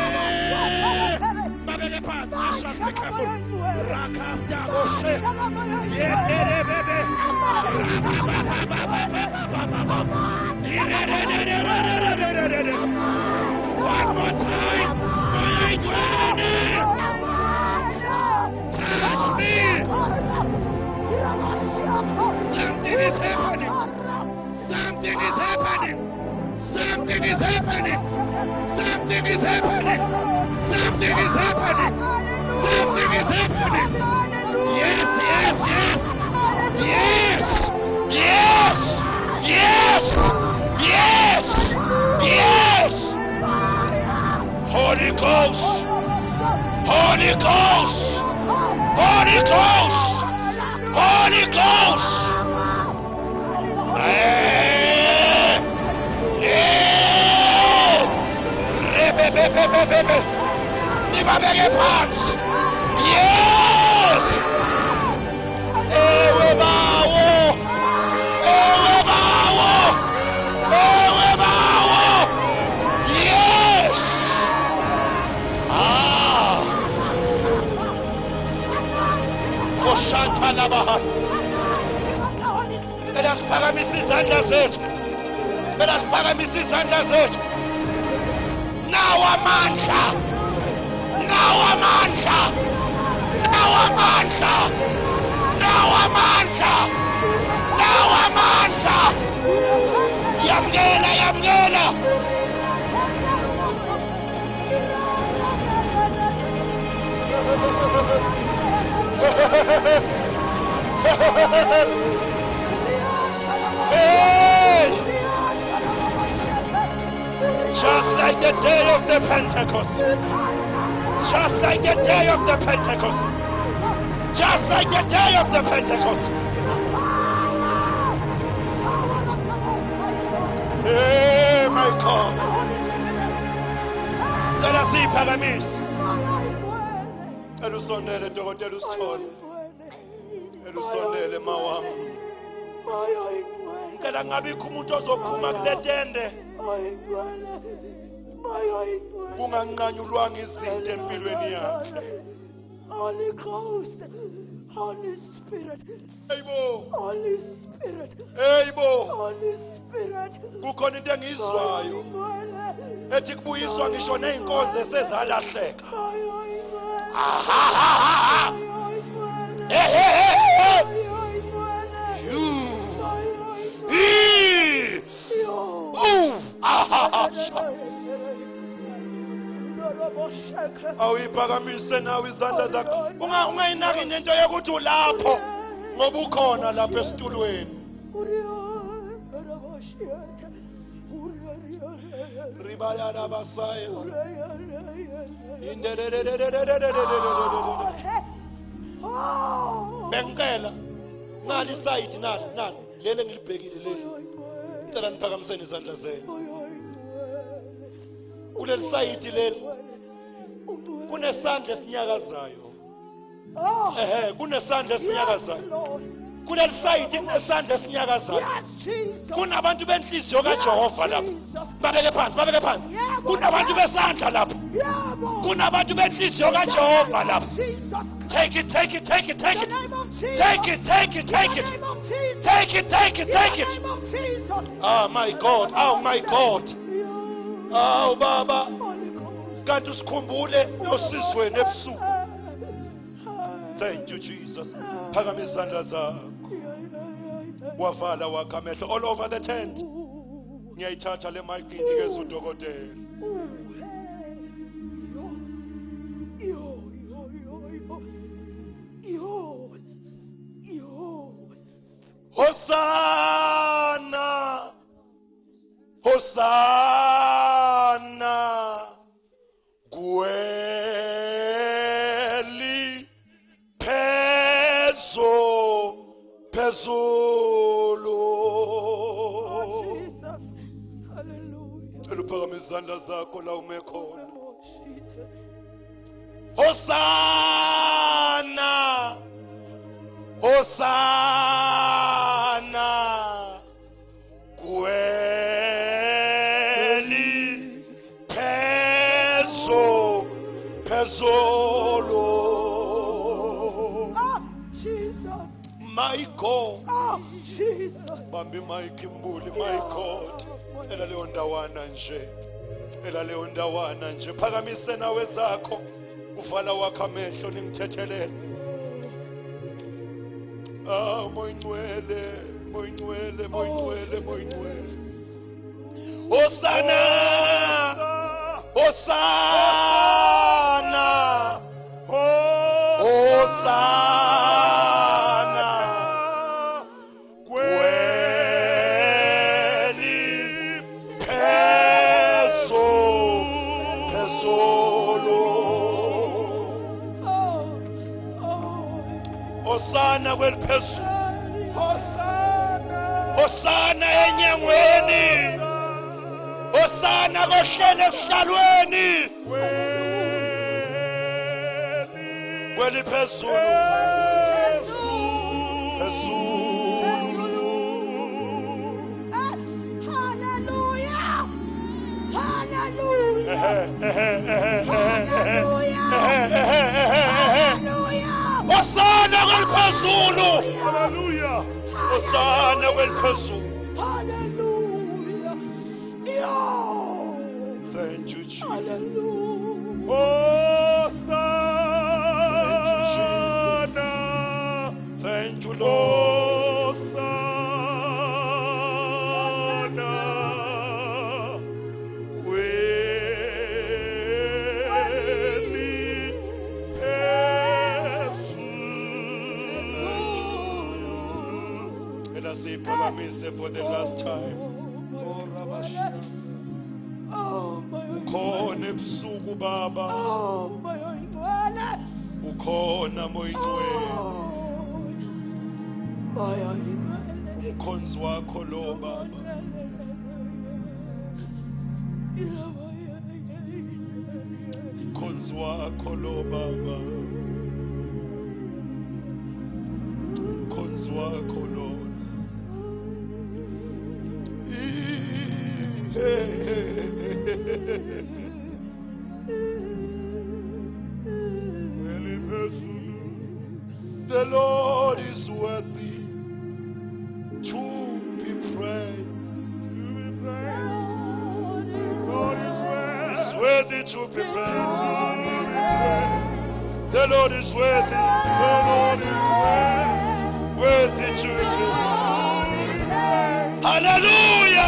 Babeke phansi. Ashas be careful. Rakas daboshe. Yendele bebe. One more time. Touch me. Something is happening. Something is happening. Something is happening. Something is happening. Something is happening. Something is happening. Yes. Holy Ghost. Holy Ghost. Holy Ghost. Holy Ghost. Yes. Ewe bawo. Yes. Koshanta labaha. Let us paramisi izandla zethu. Let us paramisi izandla zethu. Now amandla. Yamgena. Hey! Just like the day of the Pentecost. Just like the day of the Pentecost. Just like the day of the Pentecost. Hey, my God. Let us see Paramis. Elusonele dokotela usithole. elusondele mawami ngicela ngabikho umuntu ozophuma kule tende kunganqanyulwanga izinto empilweni yakhe. Holy Ghost, Holy Spirit, Hayibo, Holy Spirit, hayibo, Holy Spirit. kukhona into engiyizwayo ethi kubuyiswa ngisho ney'nkonzo esezalahleka. Awuyiphakamise nawe izandla zakho, ungayinaki nento yokuthi ulapho ngoba ukhona lapha esitulweni. Ribayala basaya bengicela nali side nali lele ngilibhekile leli, ngicela niphakamiseni izandla zenu kuleli side leli. Kunesandla esinyakazayo, kunesandla esinyakazayo kuleli side, kunesandla esinyakazayo. Kunabantu benhliziyo kaJehova lapha, babeke phansi. Kunabantu besandla lapha, kunabantu benhliziyo kaJehova lapha. Take it. Oh my God, oh Baba, kanti usikhumbule osizweni ebusuku. Thank you Jesus. Phakamisa izandla zakho. Wavala wakha amehlo all over the tent. Ngiyayithatha le mic nginikeza udokotela. Hosanna, Hosanna, Gweli Pezolo. Eluphakama izandla zakho la umekhona. Hosanna, Hosanna, Gweli Pezolo. My God, Bambi Mike Mbuli, my God, ela leo ndawana nje, phakamise nawe zakho, uvala wakha amehlo ningithethelele. Moyingcwele. Hosanna, Hosanna, Hosanna, Gweli Pezolo. Hosanna kweli phezulu. Hosanna enyangweni. Hosanna kohlele esihlalweni. Kweli phezulu. Hosanna kweli phezulu. Hallelujah. Hosanna kweli phezulu. Thank you, Jesus. Hosanna. Thank you, Lord. Hosanna. Gweli Pezulu. Let us say Palamise for the last time. Ukhona ebusuku Baba, ukhona moyingcwele, umkhonzi wakho lo Baba. Umkhonzi wakho lo Baba. wakho Lord. The Lord is worthy to be praised. He's worthy to be praised. The Lord is worthy. The Lord is worthy to be praised. Hallelujah!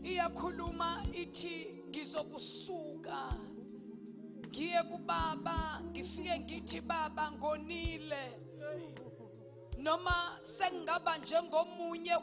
iyakhuluma ithi ngizokusuka ngiye kubaba ngifike ngithi baba ngonile noma sengaba njengomunye